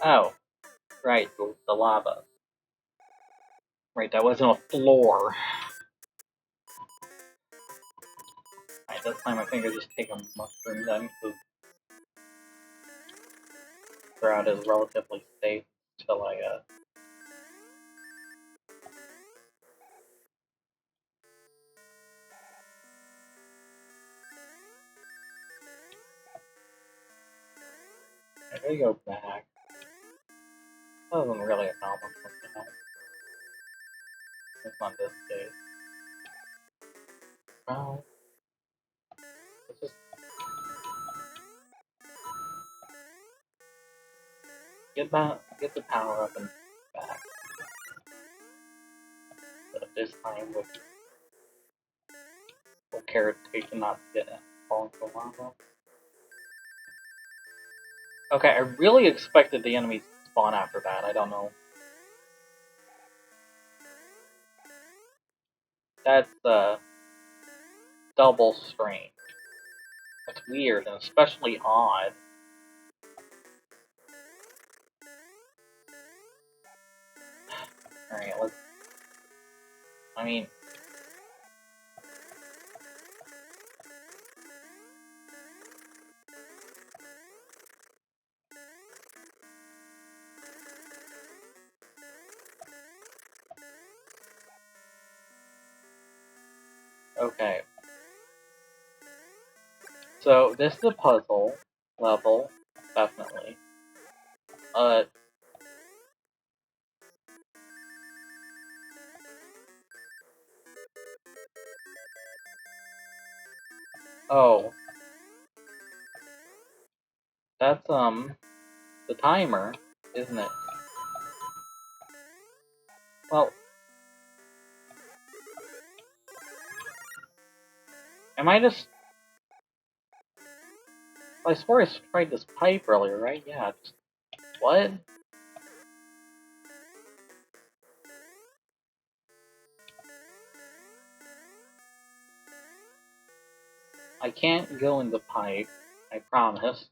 Oh. Right, the lava. Right, that wasn't a floor. Alright, this time I think I just take a mushroom then, because ground is relatively safe till I, I gotta go back. That doesn't really accomplish something else. It's not this case. Well, let's just get the power up and back. But this time with carrot taken not to get fall into lava. Okay, I really expected the enemies to spawn after that. I don't know. That's double strange. That's weird and especially odd. Alright, let's. I mean. Okay. So, this is a puzzle level, definitely. Oh. That's, the timer, isn't it? Well. Am I just... I swear I tried this pipe earlier, right? Yeah, just... What? I can't go in the pipe, I promise.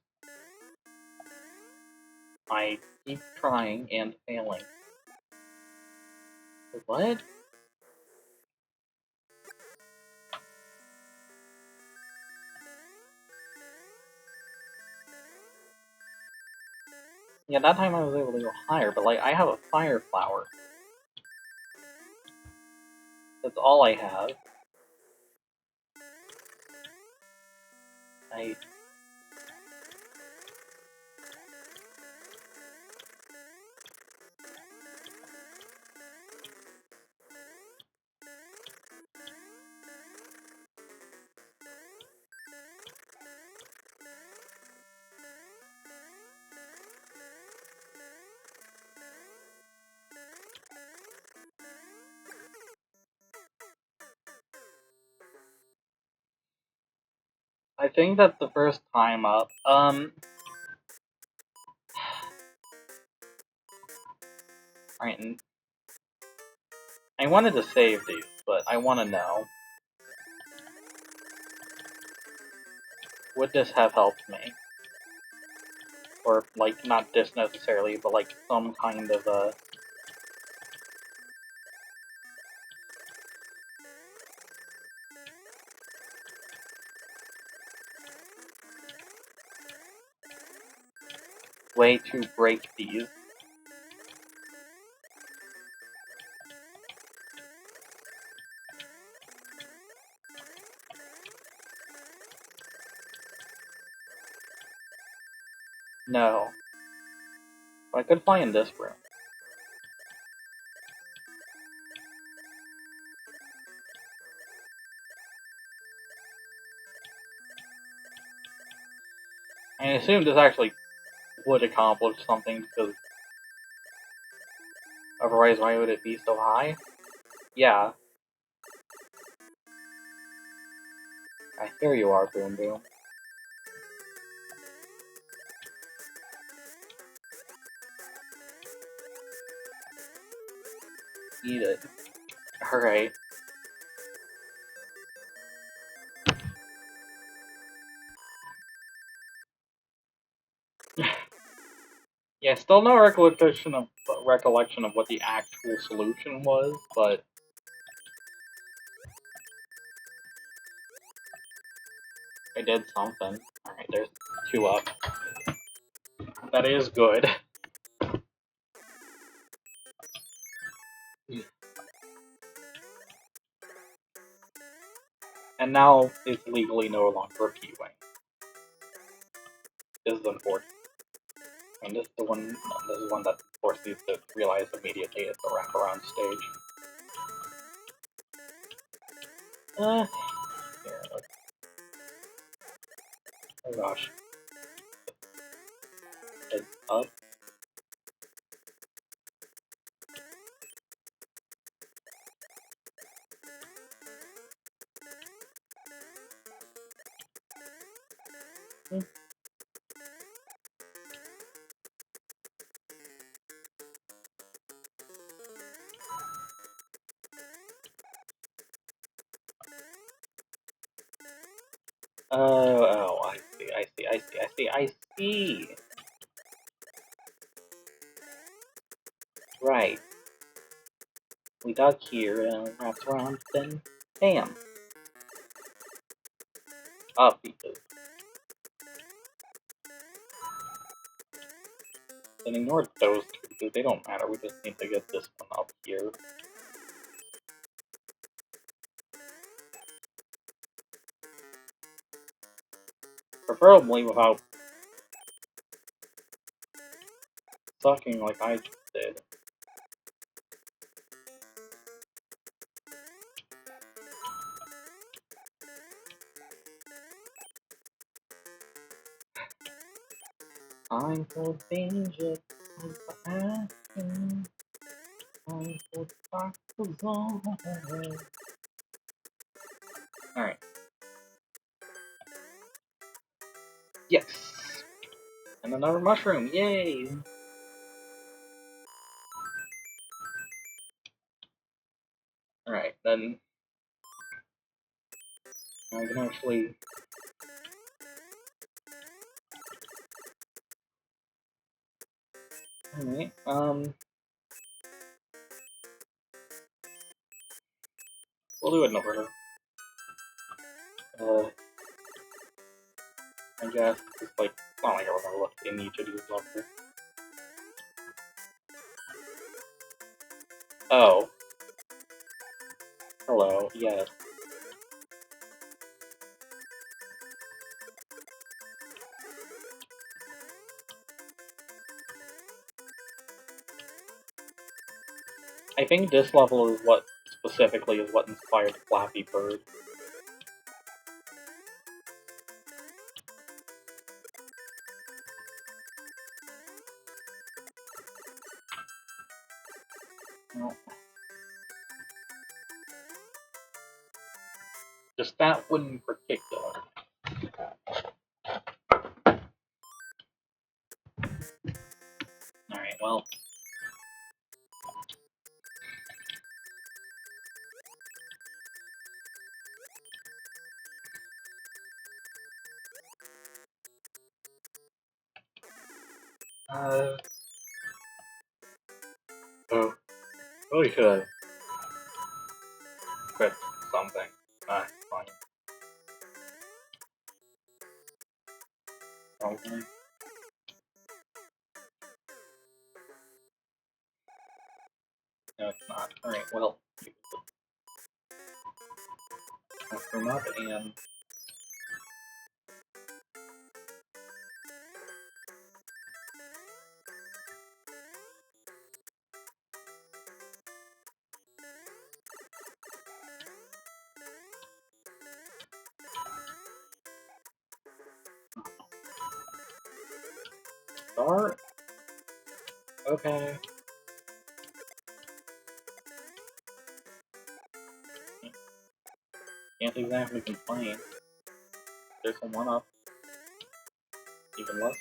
I keep trying and failing. What? Yeah, that time I was able to go higher, but like, I have a fire flower. That's all I have. I think that's the first time up. Right, I wanted to save these, but I want to know. Would this have helped me? Or, like, not this necessarily, but like some kind of, way to break these. No. But I could fly in this room. I assume this actually would accomplish something, because otherwise why would it be so high? Yeah. There you are, Boom Boom. Eat it. Alright. Yeah, still no recollection of what the actual solution was, but I did something. Alright, there's 2 up. That is good. And now it's legally no longer a P-Wing. This is unfortunate. And this is one that of course needs to realize immediately at the wraparound stage. Yeah, oh gosh. It's up. Oh, I see. Right. We dug here and wrapped around, then bam. Up because. Then ignore those 2 because they don't matter. We just need to get this one up here. Preferably without sucking like I just did. Time for danger, time for action, time for the zone. Alright. Yes! And another mushroom, yay! Alright, then I can actually. Alright, we'll do it in order. I guess it's like, it's not like I remember what in each of these levels. Oh. Hello, yes. I think this level is what specifically is what inspired Flappy Bird. No. Just that one in particular. Alright, well. Oh. Really should have quit something. Ah, fine. Okay. No, it's not. Alright, well. Mushroom up and. Start? Okay. Can't exactly complain. there's a 1-up. Even less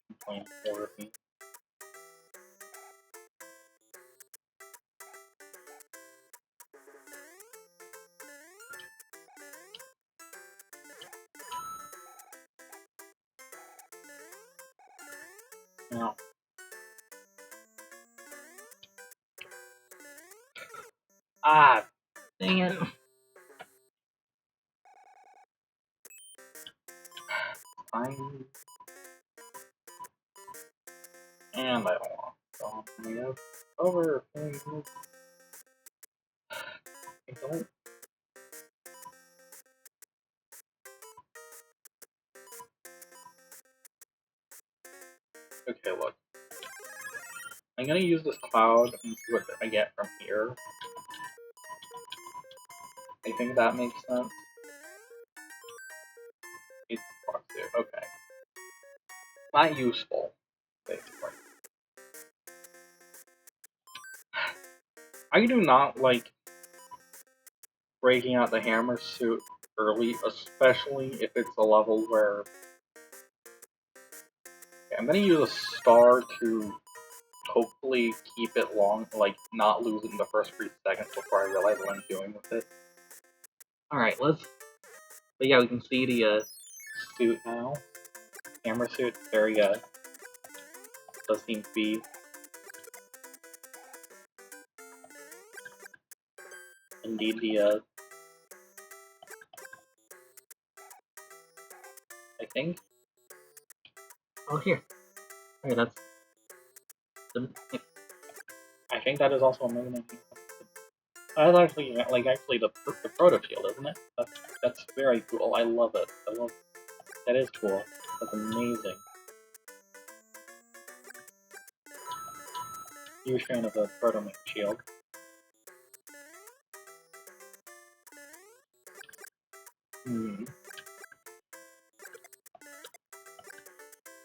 complaint for me. No. Ah, dang it. Fine. And I don't want to go over. I don't. Okay, look. I'm gonna use this cloud and see what I get from here. I think that makes sense. It's positive. Okay. Not useful, basically. I do not like breaking out the hammer suit early, especially if it's a level where... Okay, I'm gonna use a star to hopefully keep it long, like, not lose it in the first 3 seconds before I realize what I'm doing with it. Alright, let's... But yeah, we can see the, suit now. Hammer suit, very, does seem to be... Indeed the, I think? Oh, here. Okay, that's... I think that is also a movement. That's actually, like, the proto shield, isn't it? That's very cool. I love it. That is cool. That's amazing. Huge fan of the proto shield.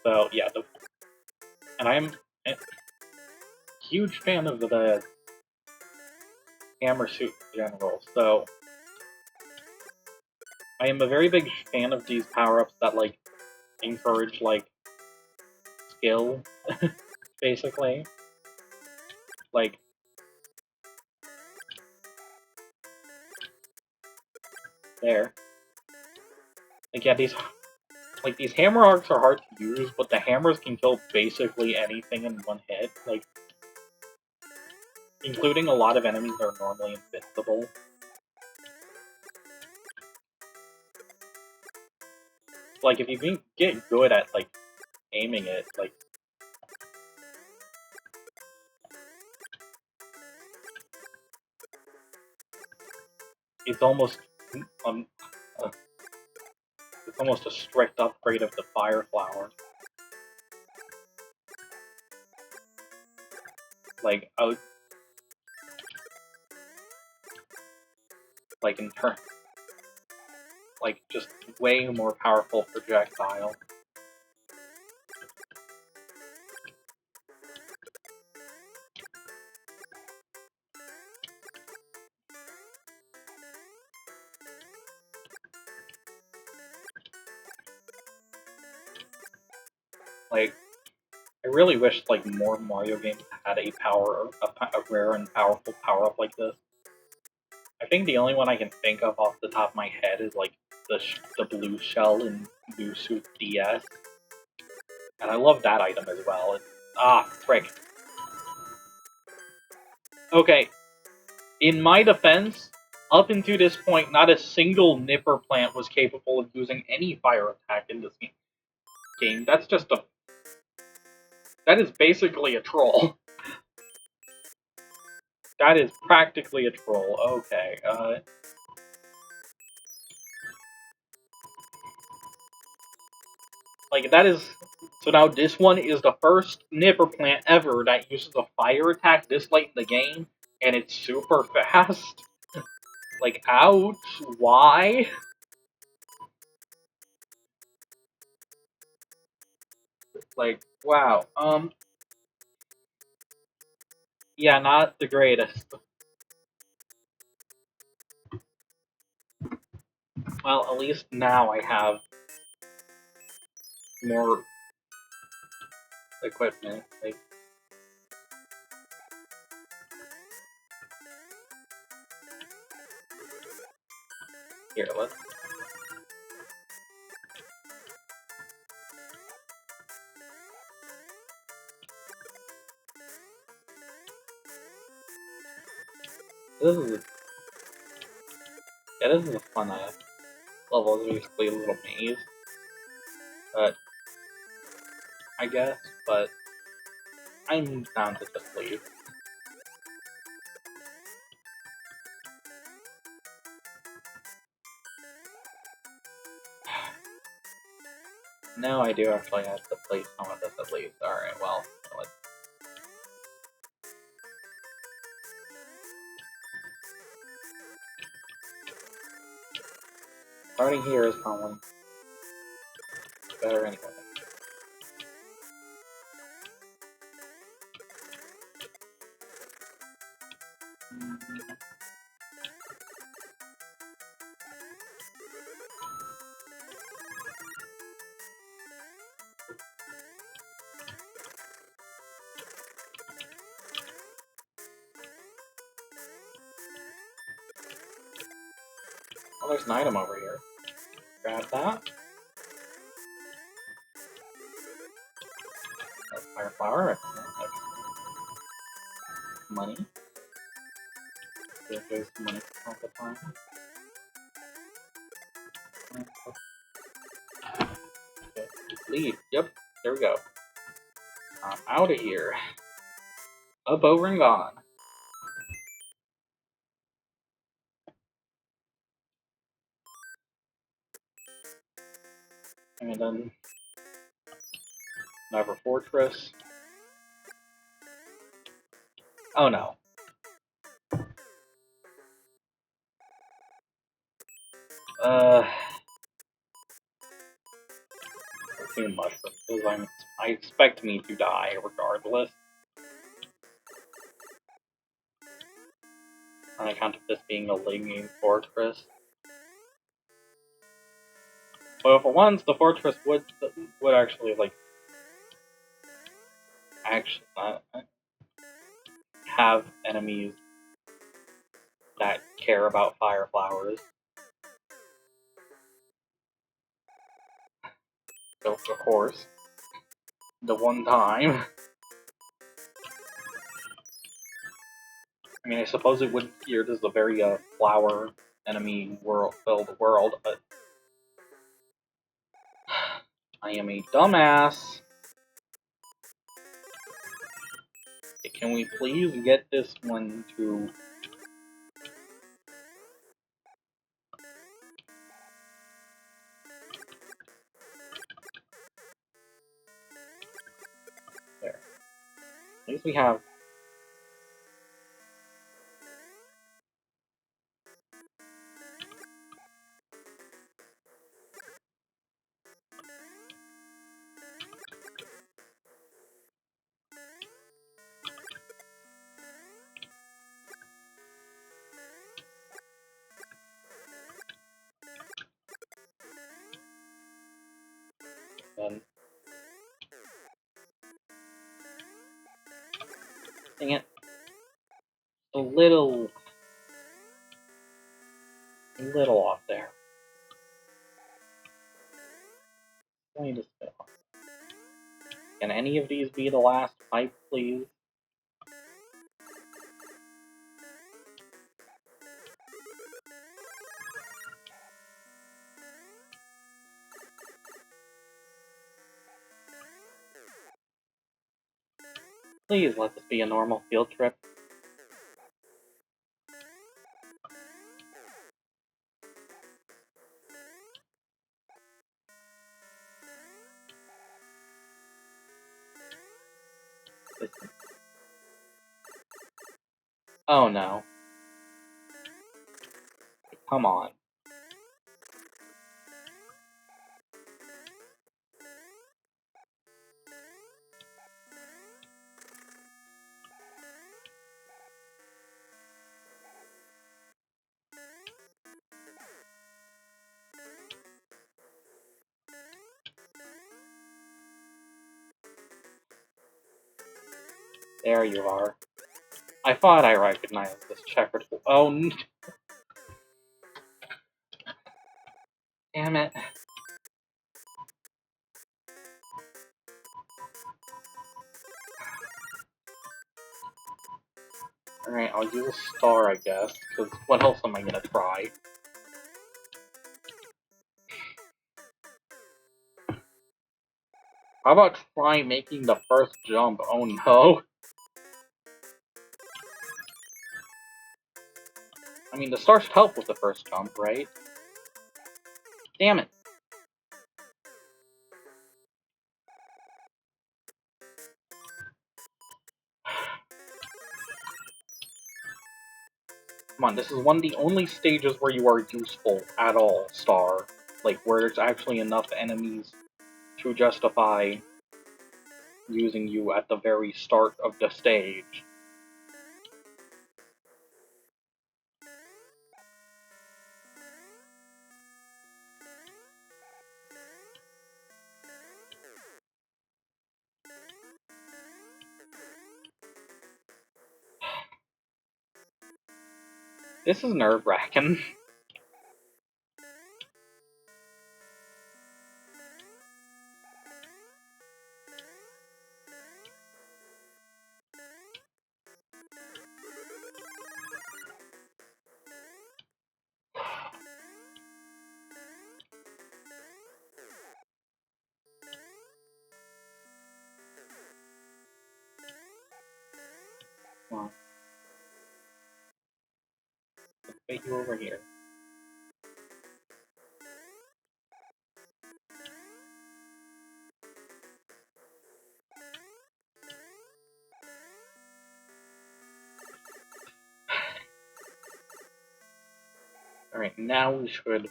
So yeah, and I'm a huge fan of the hammer suit in general. So I am a very big fan of these power-ups that like encourage like skill, basically. Like there. Like yeah, these hammer arcs are hard to use, but the hammers can kill basically anything in one hit. Like including a lot of enemies that are normally invincible. Like, if you can get good at, like, aiming it, like... It's almost... it's almost a strict upgrade of the Fire Flower. Like, like, in turn... Like, just way more powerful projectile. Like, I really wish, like, more Mario games had a rare and powerful power-up like this. I think the only one I can think of off the top of my head is, like, the blue shell in Blue Suit DS. And I love that item as well. Frick. Okay, in my defense, up until this point, not a single Nipper plant was capable of using any fire attack in this game. That's just a... That is basically a troll. That is practically a troll. Okay, like, that is... So now this one is the first Nipper plant ever that uses a fire attack this late in the game, and it's super fast. Like, ouch, why? Like, wow, yeah, not the greatest. Well, at least now I have more equipment. Like, here, let's. This is a fun level. It's basically a little maze, but I guess. But I'm down to just leave. Now I do actually have to play some of this at least. Alright, well, let's. Starting here is probably better anyway. Oh, there's an item over here. Grab that. That's fire flower. Money. There's money all the time. Okay, leave. Yep, there we go. I'm out of here. Up, over, and gone. And then another fortress. Oh no. Too much because I expect me to die regardless. On account of this being a leaning fortress. Well, for once, the fortress would actually have enemies that care about fire flowers. So, of course, the one time. I mean, I suppose it would here. This is a very flower enemy filled world, but I am a dumbass. Can we please get this one to... There. At least we have... Dang it. A little off there. I just fail. Can any of these be the last pipe, please? Please let this be a normal field trip. Oh no. Come on. There you are. I thought I recognized this checkered... Oh, damn it. Alright, I'll use a star, I guess, because what else am I gonna try? How about try making the first jump? Oh no. I mean, the star should help with the first jump, right? Damn it. Come on, this is one of the only stages where you are useful at all, Star. Like, where there's actually enough enemies to justify using you at the very start of the stage. This is nerve-wracking. Come on. Let's get you over here. Alright, now we should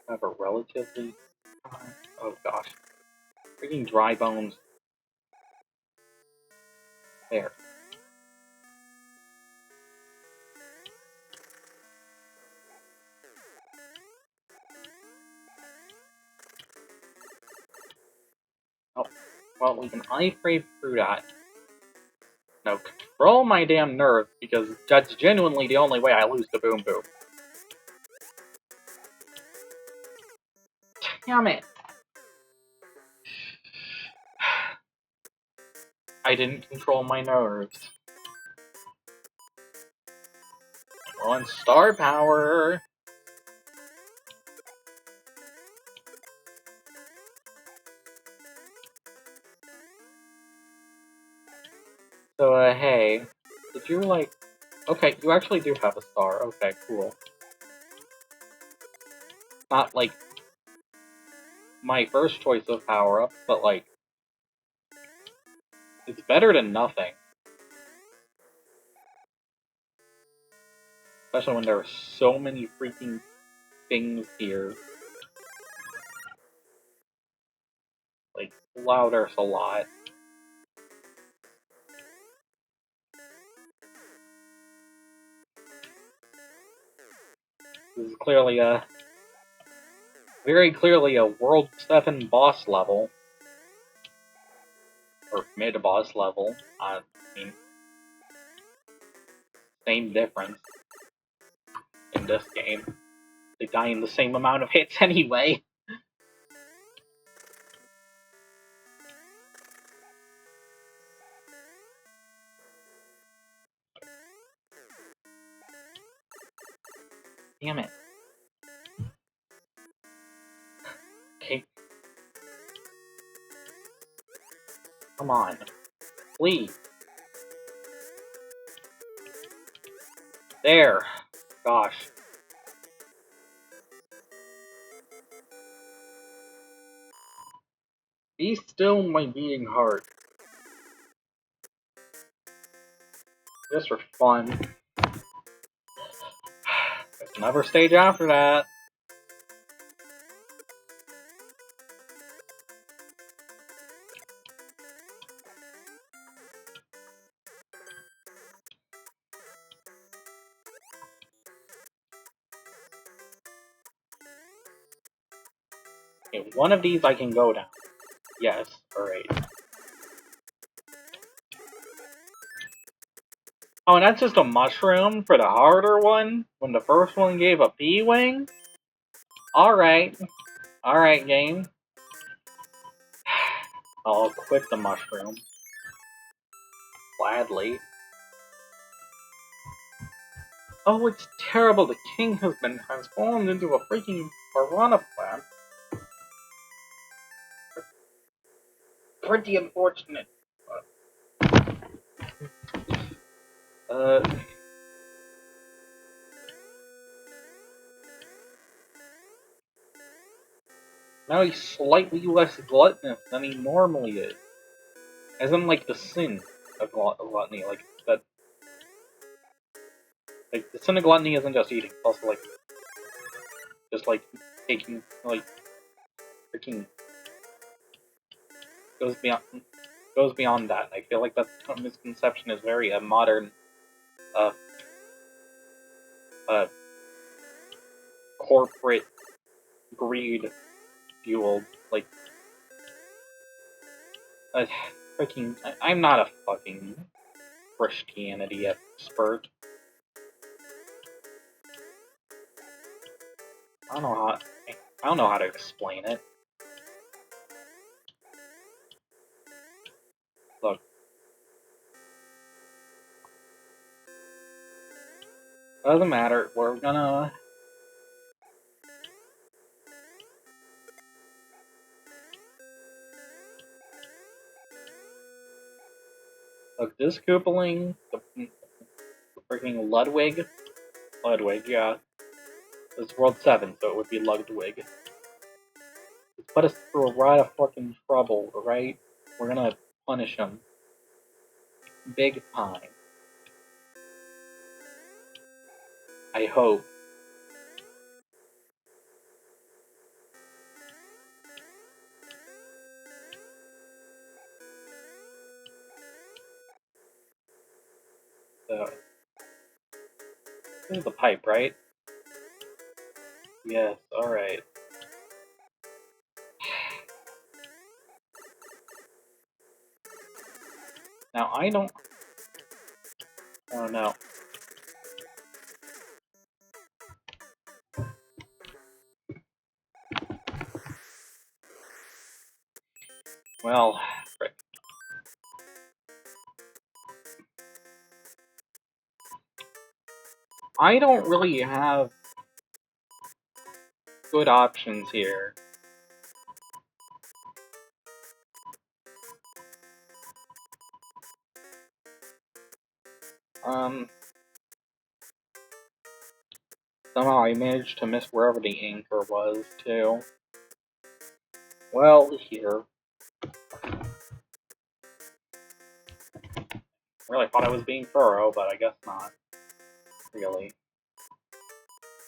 have a relatively... Oh gosh. Freaking dry bones. There. Oh, well, we can iframe through that. No, control my damn nerves, because that's genuinely the only way I lose to Boom Boom. Damn it! I didn't control my nerves. Well, and star power! So, hey, did you, like... Okay, you actually do have a star. Okay, cool. Not, like, my first choice of power-up, but, like, it's better than nothing. Especially when there are so many freaking things here. Like, wow, there's a lot. This is clearly a... very clearly a World 7 boss level. Or mid-boss level. I mean... same difference. In this game. They die in the same amount of hits anyway. Damn it. Okay. Come on. Please. There. Gosh. Be still, my beating heart. Just for fun. There's another stage after that. Okay, one of these I can go down. Yes, alright. Oh, and that's just a mushroom for the harder one? When the first one gave a P-Wing? Alright. Alright, game. I'll quit the mushroom. Gladly. Oh, it's terrible. The king has been transformed into a freaking piranha plant. Pretty unfortunate. Now he's slightly less gluttonous than he normally is. As in, like, the sin of gluttony. Like, that. Like, the sin of gluttony isn't just eating, it's also, like, just, like, taking, like, freaking. Goes beyond that. I feel like that misconception is very modern, corporate greed fueled, like, freaking. I'm not a fucking Christianity expert. I don't know how to explain it. Look. Doesn't matter. We're gonna. Look, this Koopaling, the freaking Ludwig, yeah. It's World 7, so it would be Ludwig. It's put us through a lot of fucking trouble, right? We're gonna punish him. Big time. I hope. So, this is the pipe, right? Yes, alright. Now, I don't... Oh, no. Well, frick. I don't really have good options here. Somehow I managed to miss wherever the anchor was, too. Well, here. Really thought I was being thorough, but I guess not. Really.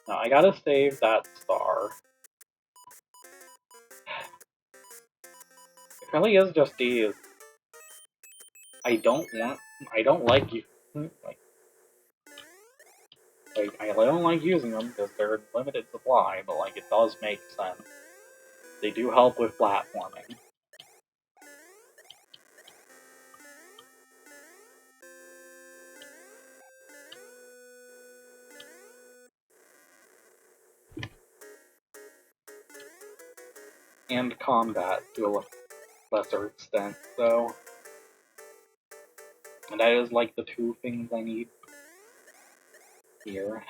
No, I gotta save that star. It really is just these. I don't like you. I don't like using them because they're in limited supply, but, like, it does make sense. They do help with platforming. And combat, to a lesser extent, so... And that is, like, the two things I need here.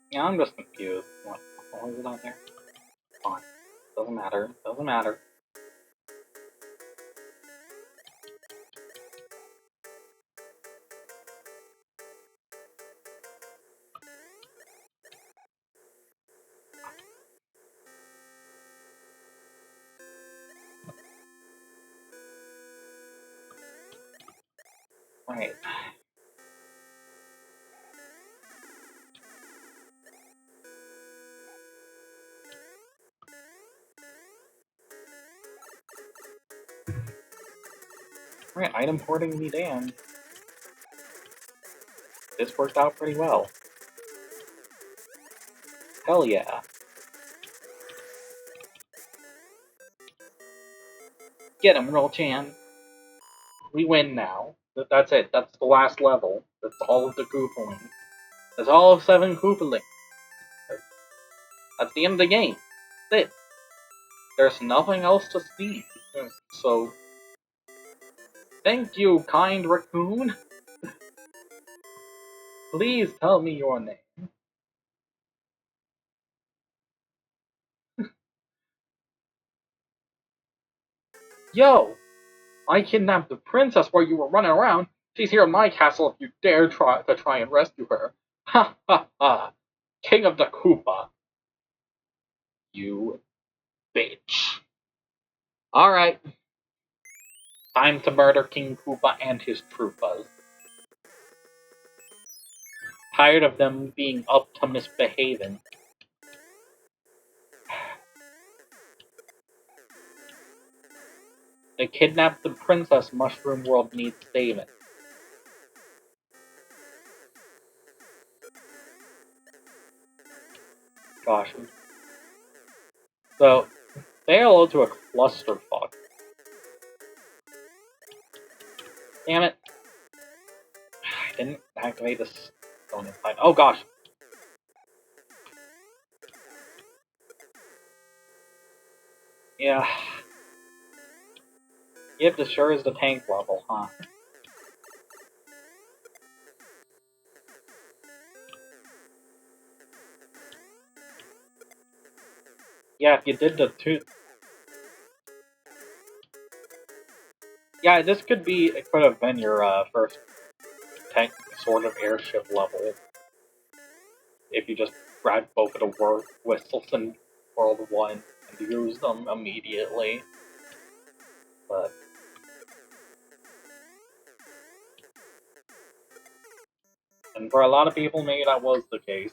Yeah, I'm just confused. What was it on there? Fine. Doesn't matter. Doesn't matter. Right. Right, item porting me damned. This worked out pretty well. Hell yeah. Get him, Roll-chan. We win now. That's it. That's the last level. That's all of the Koopalings. That's all of 7 Koopalings. That's the end of the game. That's it. There's nothing else to see. So, thank you, kind raccoon. Please tell me your name. Yo! I kidnapped the princess while you were running around. She's here in my castle if you dare try and rescue her. Ha ha ha! King of the Koopa. You bitch. Alright. Time to murder King Koopa and his troopas. Tired of them being up to misbehaving. They kidnapped the princess. Mushroom World needs saving. Gosh. So, say hello to a clusterfuck. Damn it. I didn't activate this stone inside. Oh gosh. Yeah. Yep, this sure is the tank level, huh? Yeah, if you did the two... Yeah, this could be... It could have been your first tank sort of airship level. If you just grabbed both of the whistles in World 1 and used them immediately. But... And for a lot of people, maybe that was the case.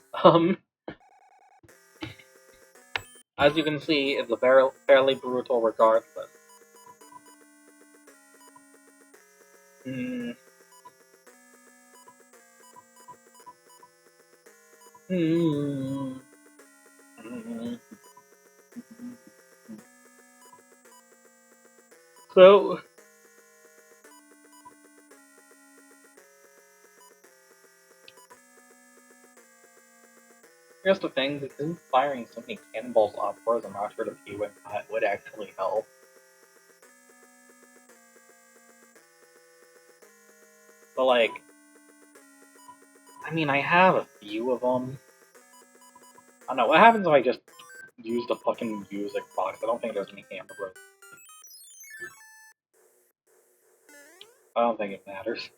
As you can see, it's a fairly brutal regardless. So... Here's the thing, isn't firing so many cannonballs upwards, I'm not sure if you would actually help. But like, I mean, I have a few of them. I don't know, what happens if I just use the fucking music box? I don't think there's any hamburgers. I don't think it matters.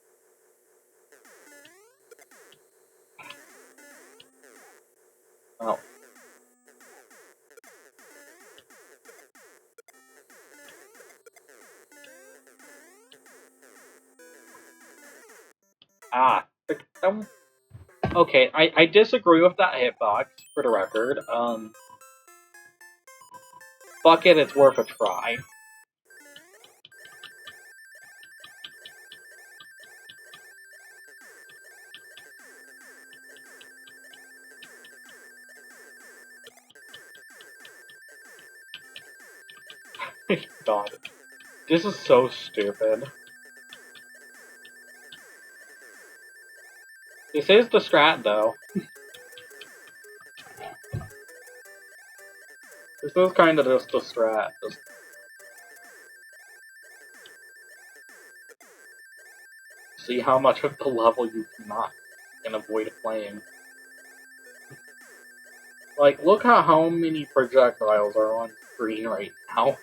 Oh. Ah. Okay, I disagree with that hitbox, for the record. Fuck it, it's worth a try. God. This is so stupid. This is the strat, though. This is kind of just the strat. Just see how much of the level you can avoid playing. Like, look at how many projectiles are on screen right now.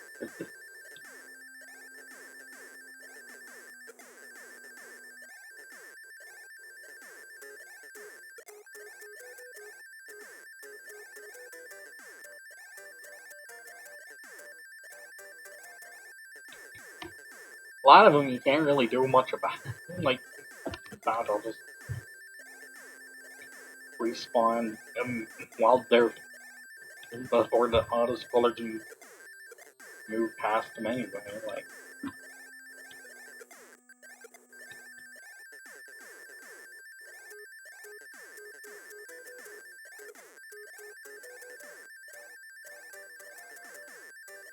A lot of them you can't really do much about. Like, that, I'll just respawn while they're before the auto-scroller can move past them anyway, like...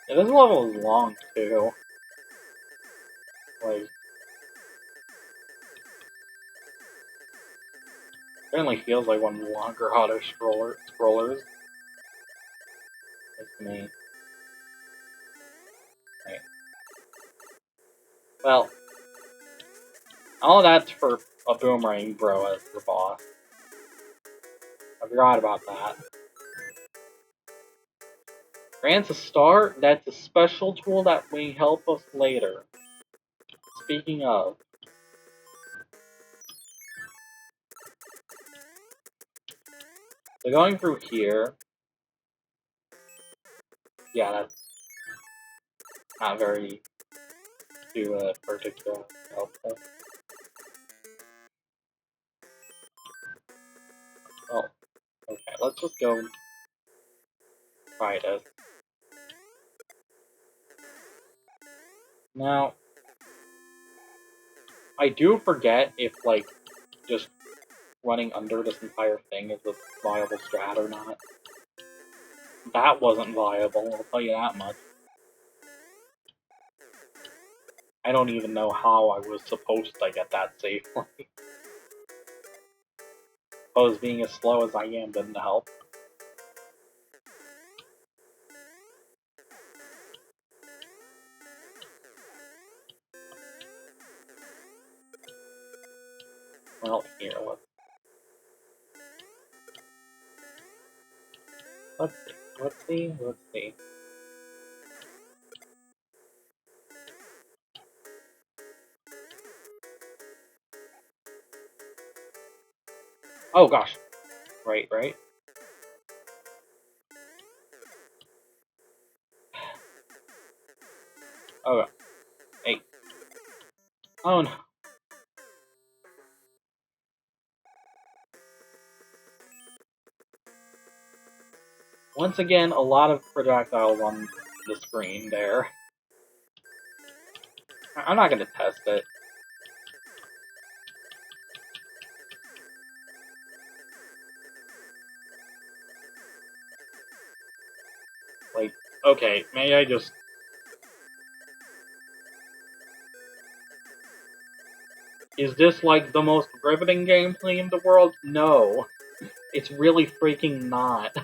Yeah, this level is long, too. Like... Certainly feels like one of the longer auto-scrollers. It's me. Right. Well... all that's for a Boomerang Bro as the boss. I forgot about that. Grants a star? That's a special tool that may help us later. Speaking of... so going through here... yeah, that's not very too particular helpful. Oh, okay, let's just go try this. Now, I do forget if, like, just running under this entire thing is a viable strat or not. That wasn't viable, I'll tell you that much. I don't even know how I was supposed to get that safely. Suppose being as slow as I am didn't help. Well, here, let's see. Oh gosh. Right. Oh, hey. Oh no. Once again, a lot of projectiles on the screen there. I'm not gonna test it. Like, okay, may I just... is this, like, the most riveting gameplay in the world? No. It's really freaking not.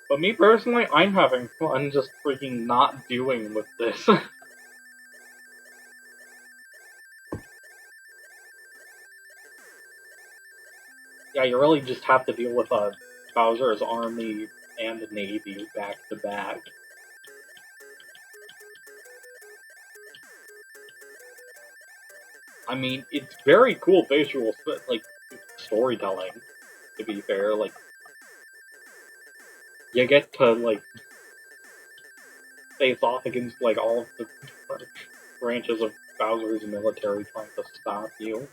But me personally, I'm having fun just freaking not doing with this. Yeah, you really just have to deal with Bowser's army and the navy back to back. I mean, it's very cool visual, like, storytelling, to be fair. Like, you get to, like, face off against, like, all of the branches of Bowser's military trying to stop you.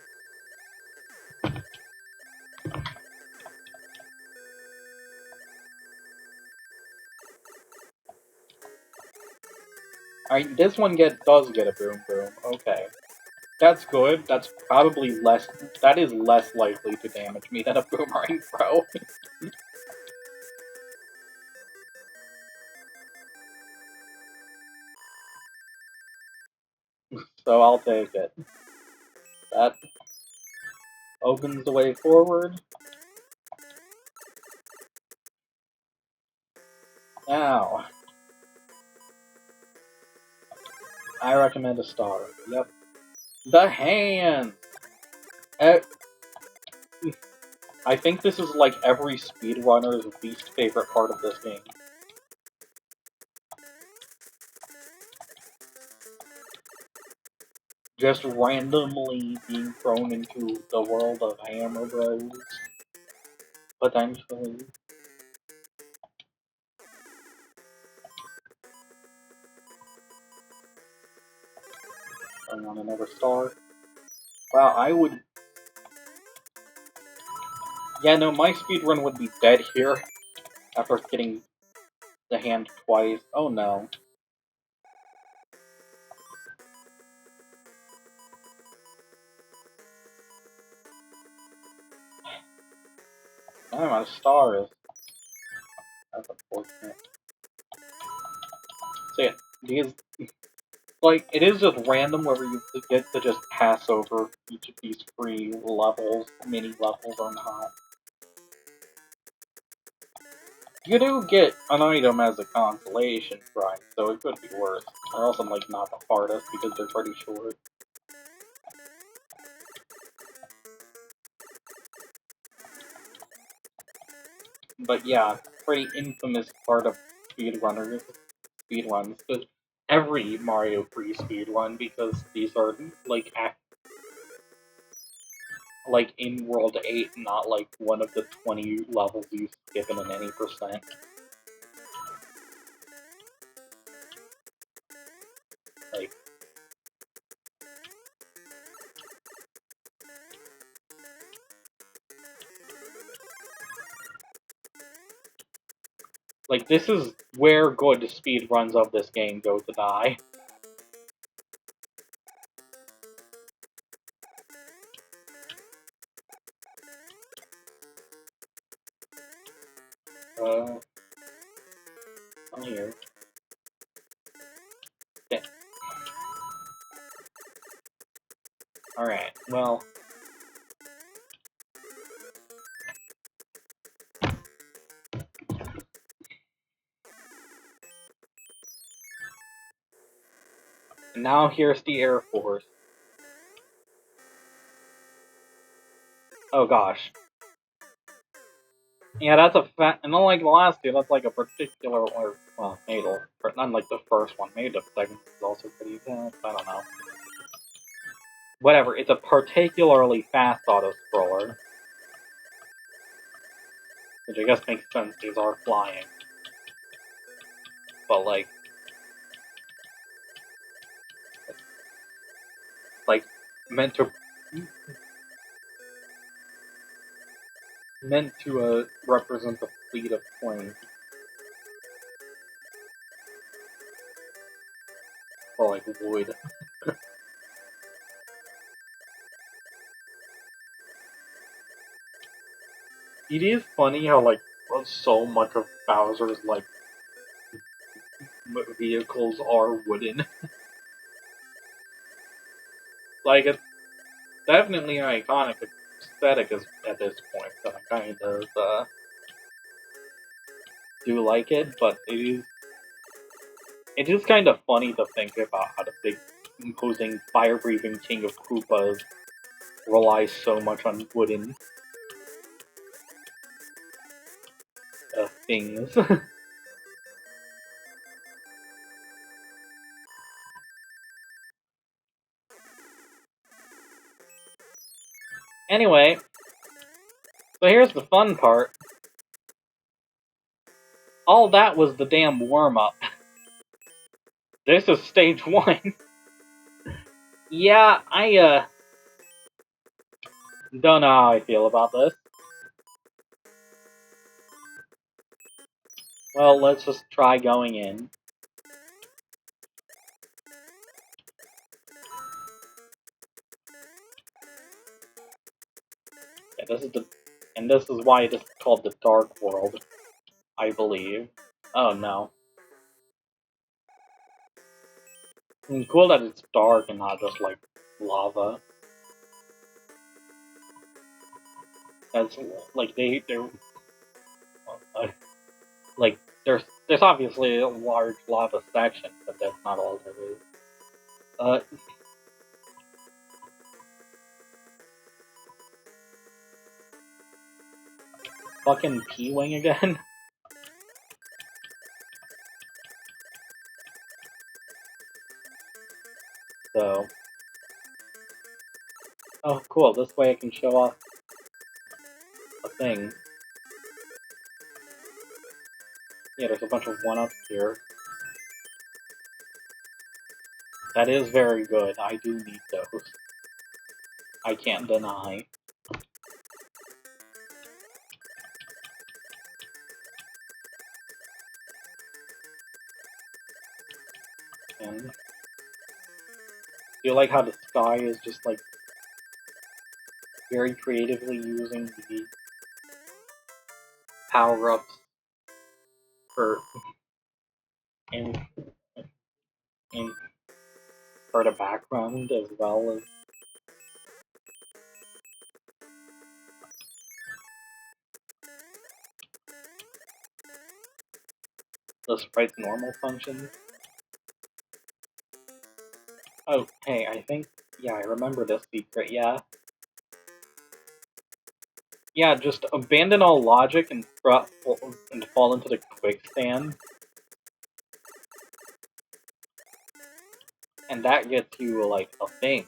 Alright, this one does get a boom boom. Okay. That's good. That's probably less... that is less likely to damage me than a Boomerang Pro. So I'll take it. That opens the way forward. Now, I recommend a star. Yep. The hand! I think this is like every speedrunner's least favorite part of this game. Just randomly being thrown into the world of Hammer Bros. Potentially. going on another star. Wow, I would... Yeah, no, my speedrun would be dead here after getting the hand twice. Oh no. I'm out of stars. That's unfortunate. So yeah, because, like, it is just random whether you get to just pass over each of these free levels, mini levels or not. You do get an item as a consolation prize, so it could be worse. They're also, like, not the hardest because they're pretty short. But yeah, pretty infamous part of speedruns, because every Mario 3 speedrun, because these are, like in World 8, not like one of the 20 levels you skip in any percent. Like, this is where good speedruns of this game go to die. I'm here. Yeah. Alright, well... And now here's the Air Force. Oh gosh. Yeah, that's a and unlike the last two, that's like a particular, well, maybe, unlike the first one, maybe the second is also pretty fast, I don't know. Whatever, it's a particularly fast auto-scroller. Which I guess makes sense, these are flying. But like, meant to represent the fleet of planes. Or like wood. It is funny how like so much of Bowser's like vehicles are wooden. Like, it's definitely an iconic aesthetic at this point, so I kind of do like it, but it is kind of funny to think about how the big imposing fire-breathing king of Koopas relies so much on wooden things. Anyway, so here's the fun part. All that was the damn warm-up. This is stage 1. Yeah, I, don't know how I feel about this. Well, let's just try going in. Yeah, this is why this is called the Dark World, I believe. Oh no. It's cool that it's dark and not just like lava. That's like they're like there's obviously a large lava section, but that's not all there is. Fucking P-Wing again? So... Oh, cool, this way I can show off a thing. Yeah, there's a bunch of one-ups here. That is very good. I do need those. I can't deny. And I feel like how the sky is just like very creatively using the power-ups for in for the background as well as the sprite's normal functions. Oh, hey, I think, yeah, I remember this secret, yeah. Yeah, just abandon all logic and fall into the quicksand. And that gets you, like, a thing.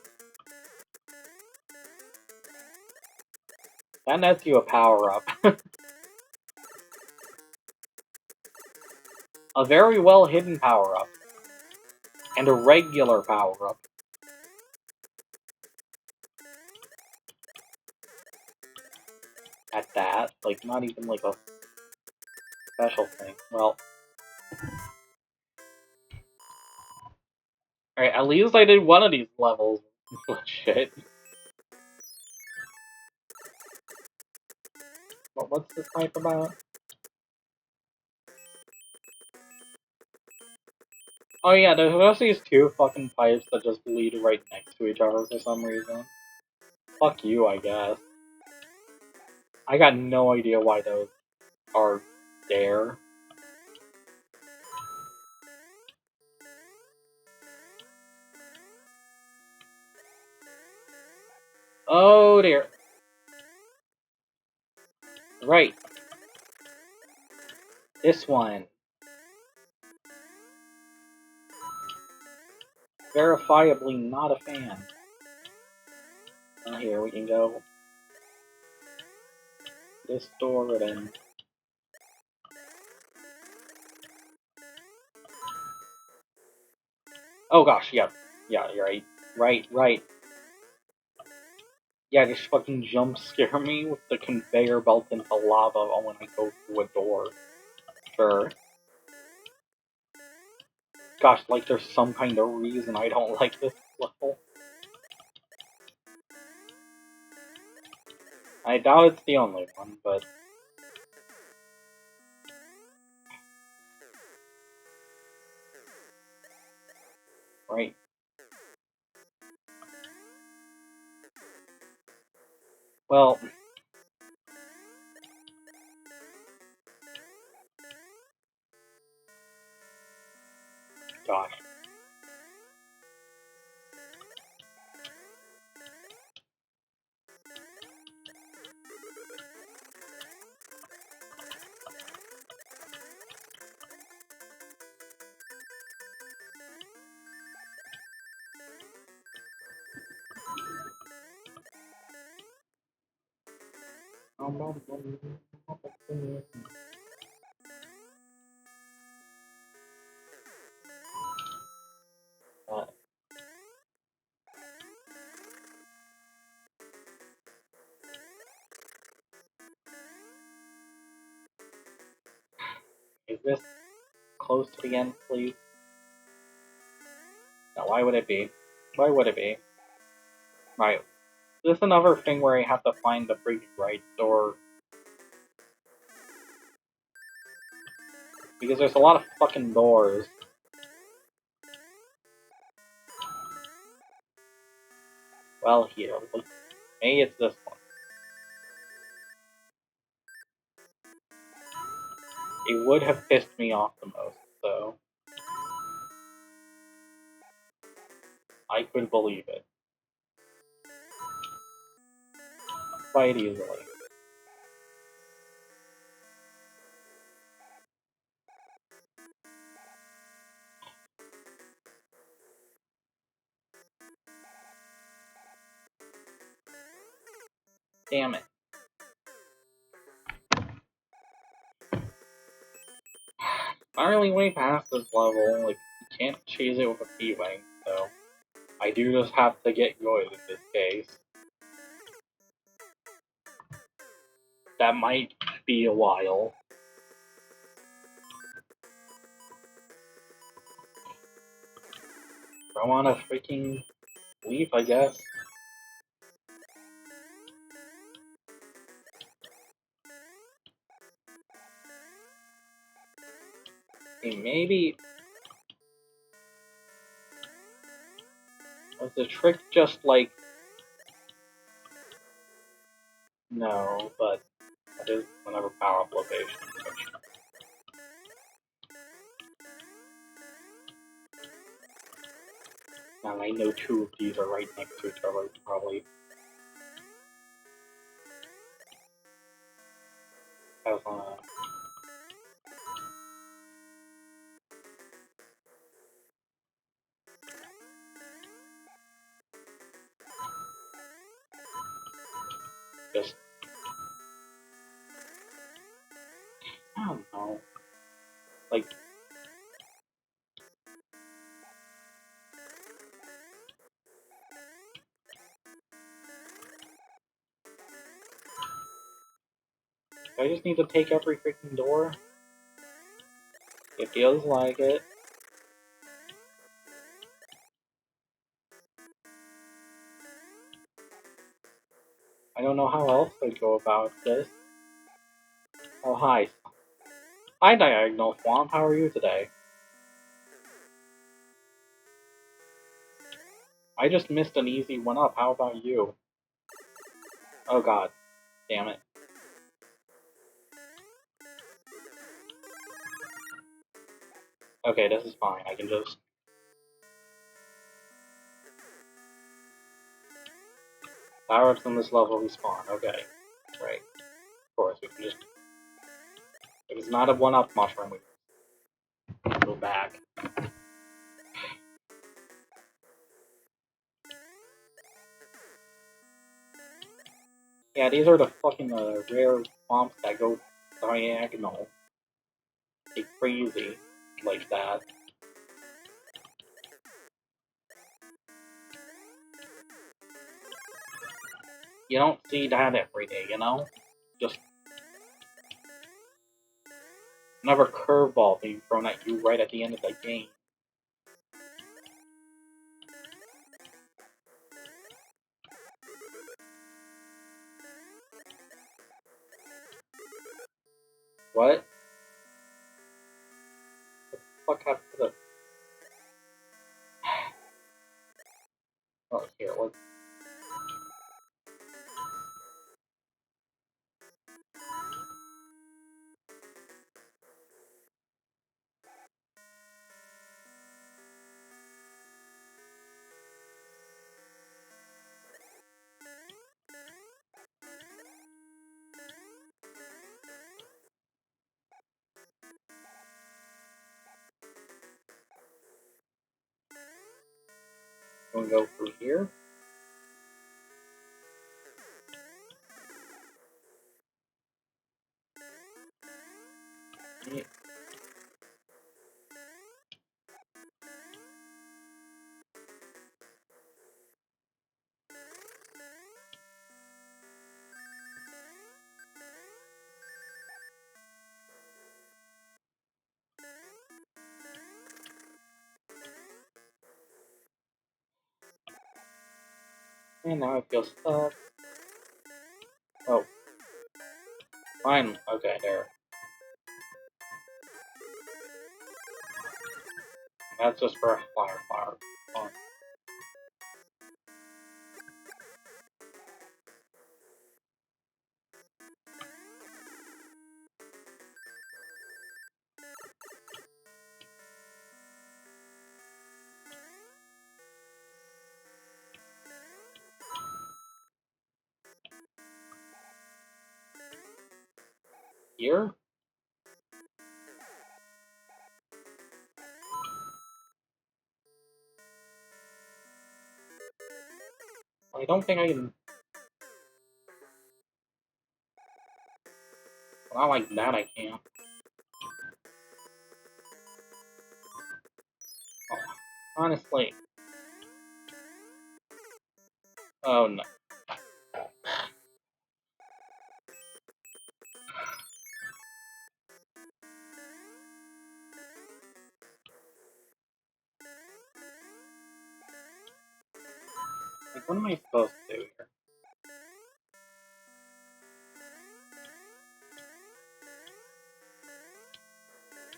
That nets you a power-up. A very well-hidden power-up. And a regular power-up. At that, like, not even, like, a special thing. Well... Alright, at least I did one of these levels. Shit. What's this pipe about? Oh yeah, there's just these two fucking pipes that just lead right next to each other for some reason. Fuck you, I guess. I got no idea why those are there. Oh dear. Right. This one. Verifiably not a fan. Here we can go. This door and... Oh gosh, yeah. Yeah, you're right. Right. Yeah, just fucking jump scare me with the conveyor belt into lava when I go through a door. Sure. Gosh, like there's some kind of reason I don't like this level. I doubt it's the only one, but... Right. Well... Gosh. Is this close to the end, please? No, why would it be? Why would it be? Right. Is this another thing where I have to find the freaking right door? Because there's a lot of fucking doors. Well, here. Maybe it's this one. It would have pissed me off the most, so... I could believe it. Quite easily. Damn it. Not really way past this level, like, you can't chase it with a P-Wing, so... I do just have to get good in this case. That might be a while. I want to freaking leave, I guess. Okay, maybe... Was the trick just like... No, but that is another power-up location. Now I know two of these are right next to each other, probably. Have just... I don't know. Like... Do I just need to take every freaking door? It feels like it. I don't know how else to go about this. Oh, hi. Hi, Diagonal Swamp. How are you today? I just missed an easy one up. How about you? Oh god. Damn it. Okay, this is fine. I can just... Power-ups on this level respawn. Okay. Right. Of course, we can just... If it's not a one-up mushroom, we can go back. Yeah, these are the fucking rare swamps that go diagonal. They crazy like that. You don't see that every day, you know? Just another curveball being thrown at you right at the end of the game. What? What the fuck happened to the... Oh, here, what? Can we go through here? Yeah. And now I feel stuck. Oh. Fine. Okay, there. That's just for a fire. Oh. Here? I don't think I can... Not like that, I can't. Oh, honestly. Oh no. Like, what am I supposed to do here?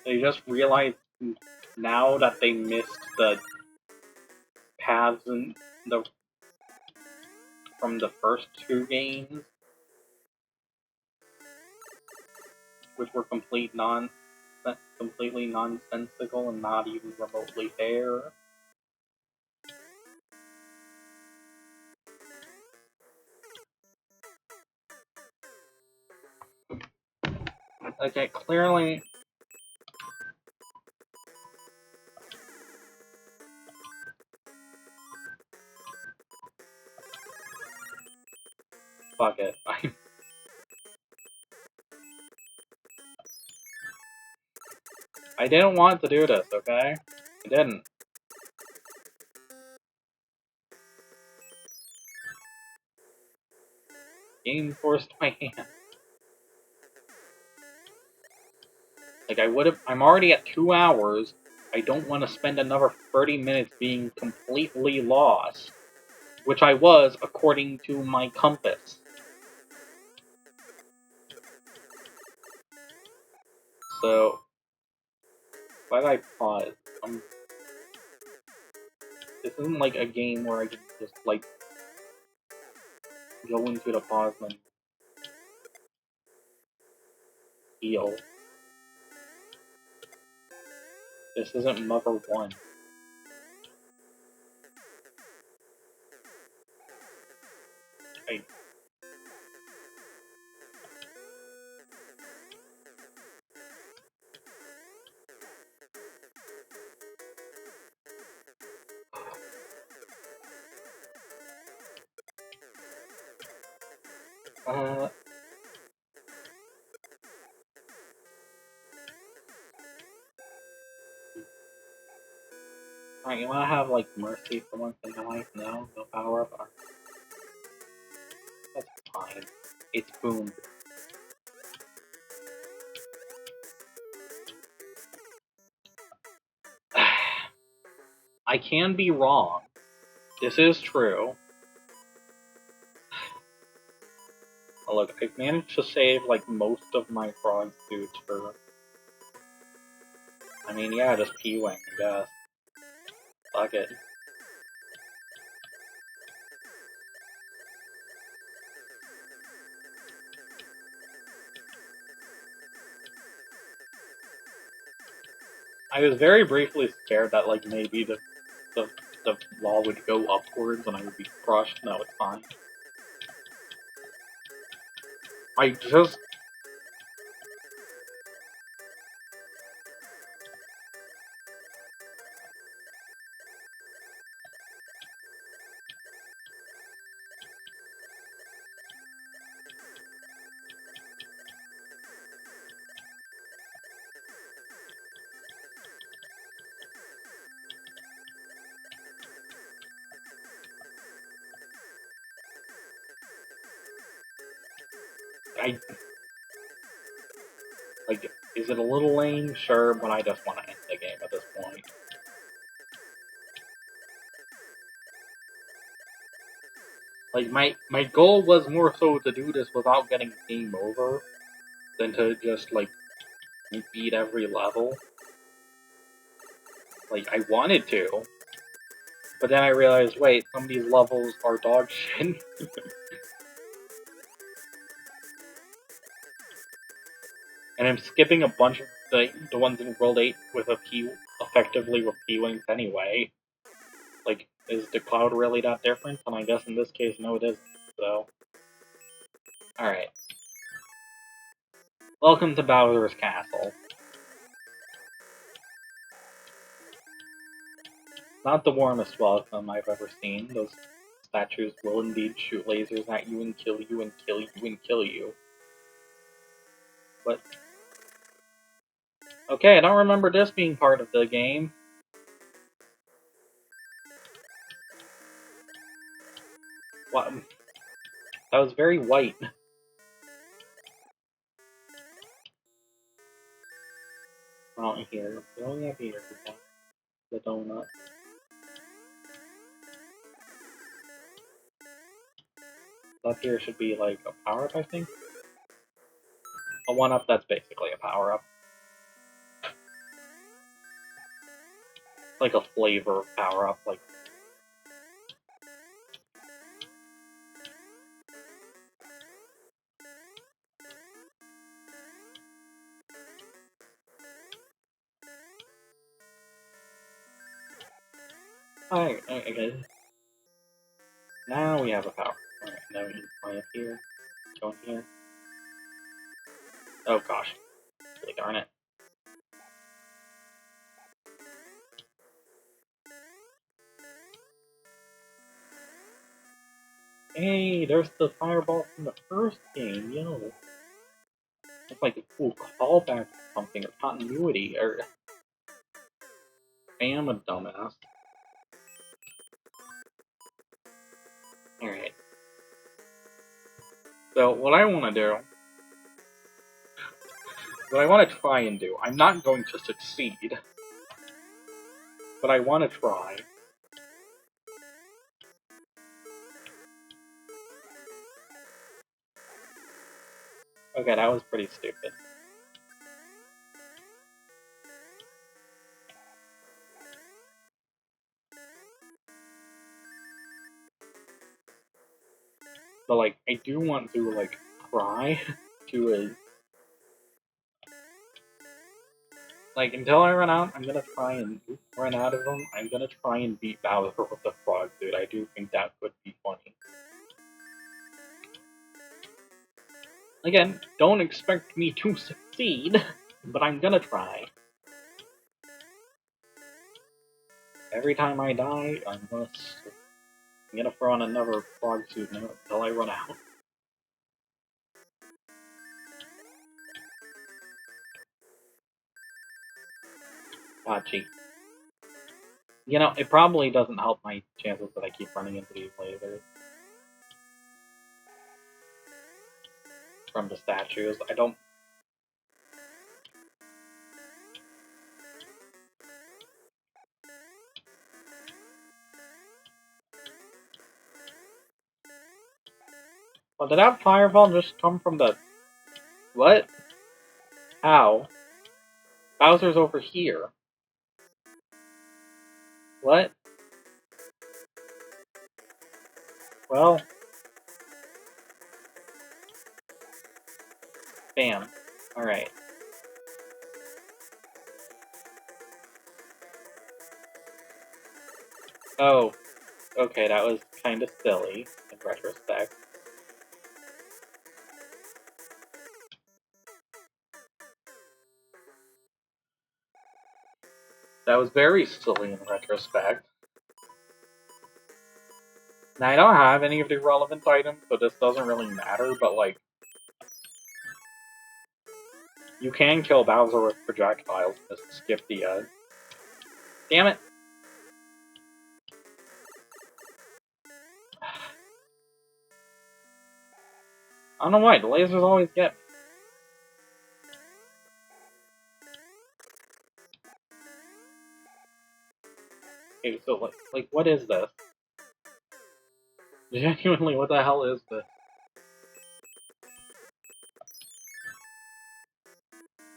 They just realized now that they missed the paths from the first two games, which were completely nonsensical and not even remotely fair. Okay, clearly. Fuck it. I didn't want to do this, okay? I didn't. Game forced my hand. Like, I'm already at 2 hours. I don't want to spend another 30 minutes being completely lost. Which I was, according to my compass. So, why did I pause? This isn't like a game where I can just, like, go into the pause and heal. This isn't Mother 1. Alright, you wanna have, like, mercy for once in your life? No? No power up? That's fine. It's boomed. I can be wrong. This is true. Oh, look, I've managed to save, like, most of my frog suits for... I mean, yeah, just P-Wing, I guess. Fuck it. I was very briefly scared that, like, maybe the wall would go upwards and I would be crushed. No, it's fine. I just... Like, is it a little lame? Sure, but I just want to end the game at this point. Like, my goal was more so to do this without getting game over than to just, like, beat every level. Like, I wanted to, but then I realized, wait, some of these levels are dog shit. And I'm skipping a bunch of the ones in World 8 with effectively with P-Wings anyway. Like, is the cloud really that different? And I guess in this case, no it isn't, so... Alright. Welcome to Bowser's Castle. Not the warmest welcome I've ever seen. Those statues will indeed shoot lasers at you and kill you and kill you and kill you. But... Okay, I don't remember this being part of the game. What? That was very white. Out here. We only have here. The donut. Up here should be like a power-up, I think. A 1-up, that's basically a power-up. Like a flavor power-up, like. Alright, okay. Now we have a power. Alright, now we can fly up here. Go in here. Oh gosh. Really darn it. Hey, there's the fireball from the first game, yo. It's like a cool callback to something, or continuity, or... I am a dumbass. Alright. So, what I want to do... What I want to try and do... I'm not going to succeed. But I want to try... Okay, that was pretty stupid. But, like, I do want to, like, try to, like, until I run out, I'm gonna try and run out of them. I'm gonna try and beat Bowser with the frog suit. I do think that could be funny. Again, don't expect me to succeed, but I'm gonna try. Every time I die, I'm gonna throw on another frog suit until I run out. Gotcha. You know, it probably doesn't help my chances that I keep running into these lasers. From the statues, I don't... Well, did that fireball just come from the... What? How? Bowser's over here. What? Well... Bam. Alright. Oh. Okay, that was kind of silly, in retrospect. That was very silly in retrospect. Now, I don't have any of the relevant items, so this doesn't really matter, but, like... You can kill Bowser with projectiles, just skip the, Damn it! I don't know why, the lasers always get me. Okay, so, like, what is this? Genuinely, what the hell is this?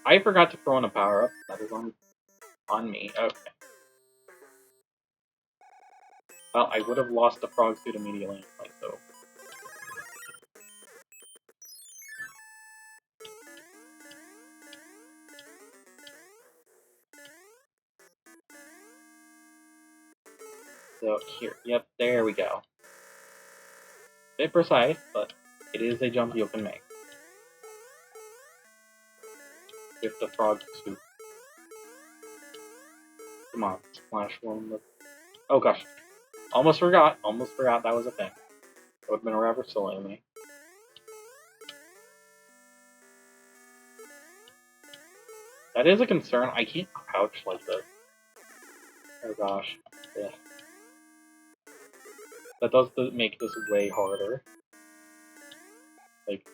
I forgot to throw in a power-up. That is on me. Okay. Well, I would have lost the frog suit immediately anyway, so... So, here. Yep, there we go. Bit precise, but it is a jump you can make. With the frog suit. Come on, splash one. Oh gosh. Almost forgot that was a thing. That would have been rather silly of me. That is a concern. I can't crouch like this. Oh gosh. Yeah. That does make this way harder. Like,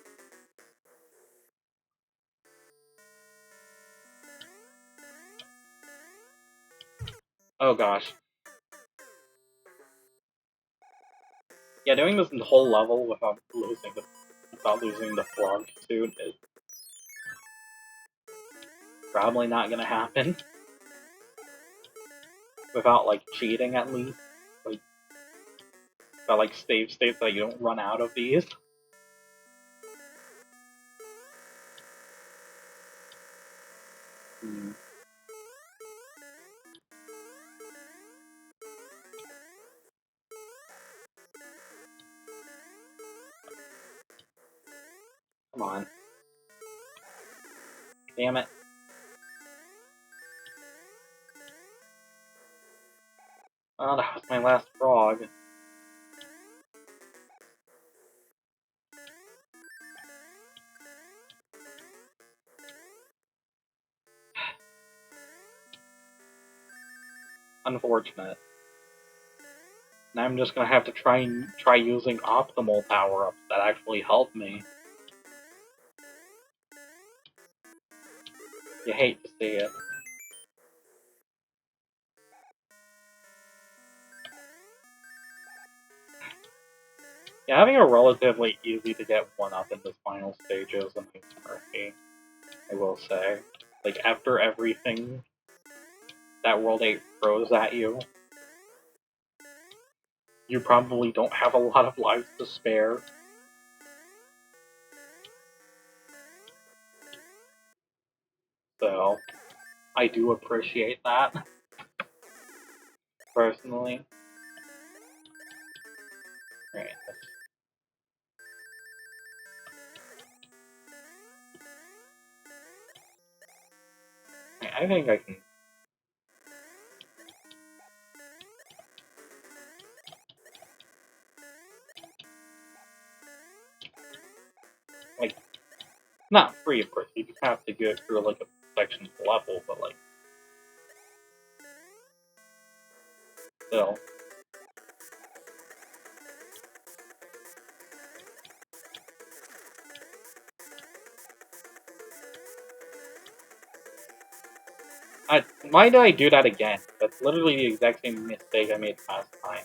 oh gosh. Yeah, doing this whole level without losing the frog suit is probably not gonna happen. Without, like, cheating at least. Like, without, like, save states that you don't run out of these. Hmm. Come on. Damn it. Oh, that was my last frog. Unfortunate. Now I'm just gonna have to try using optimal power-ups that actually help me. You hate to see it. Yeah, having a relatively easy to get one-up in the final stages is a nice mercy, I will say. Like, after everything that World 8 throws at you, you probably don't have a lot of lives to spare. So, I do appreciate that, personally. Right. I think I can... Like, not free, of course. You have to go through, like, a section level, but, like... Still. Why did I do that again? That's literally the exact same mistake I made last time.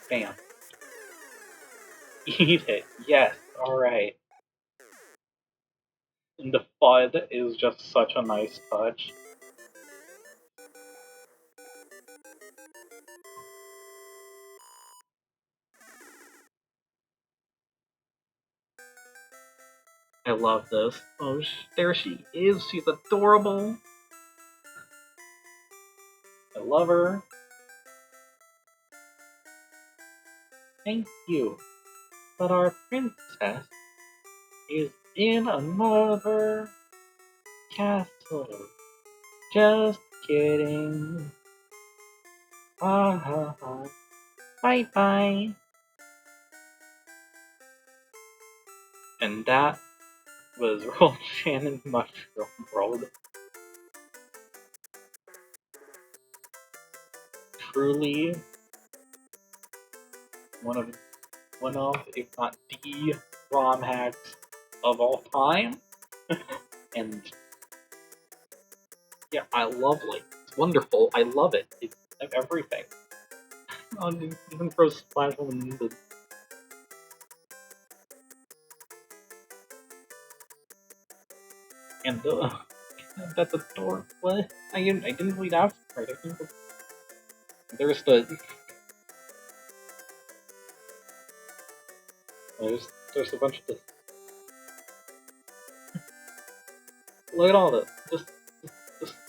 Bam. Eat it. Yes. Alright. And the FUD is just such a nice touch. I love this. Oh, there she is. She's adorable. I love her. Thank you. But our princess is in another castle. Just kidding. Ha ha ha. Bye bye. And that was Roll Shannon Mushroom World. Truly one of, if not the ROM hacks of all time. And yeah, I love it. It's wonderful. I love it. It's everything. Even throw Splash on the... And that's adorable. What? I didn't read out right. I think there's there's a bunch of this. Look at all this.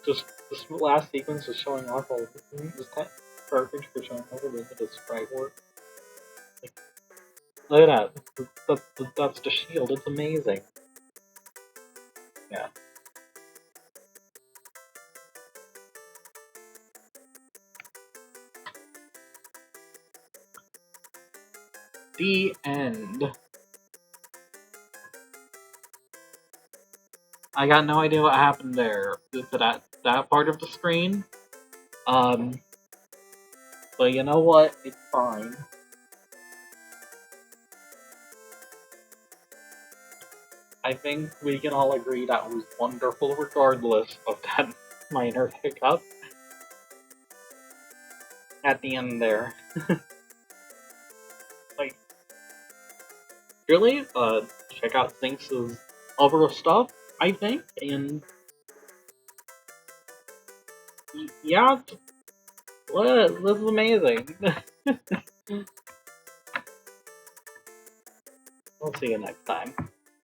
This last sequence is showing off all of this. This perfect for showing off a little bit of sprite work. Like, look at that. That's the shield. It's amazing. Yeah. The end. I got no idea what happened there to that part of the screen. But you know what? It's fine. I think we can all agree that was wonderful regardless of that minor hiccup at the end there. Like, really, check out Sinks' other stuff, I think, and yeah, this is amazing. We'll see you next time.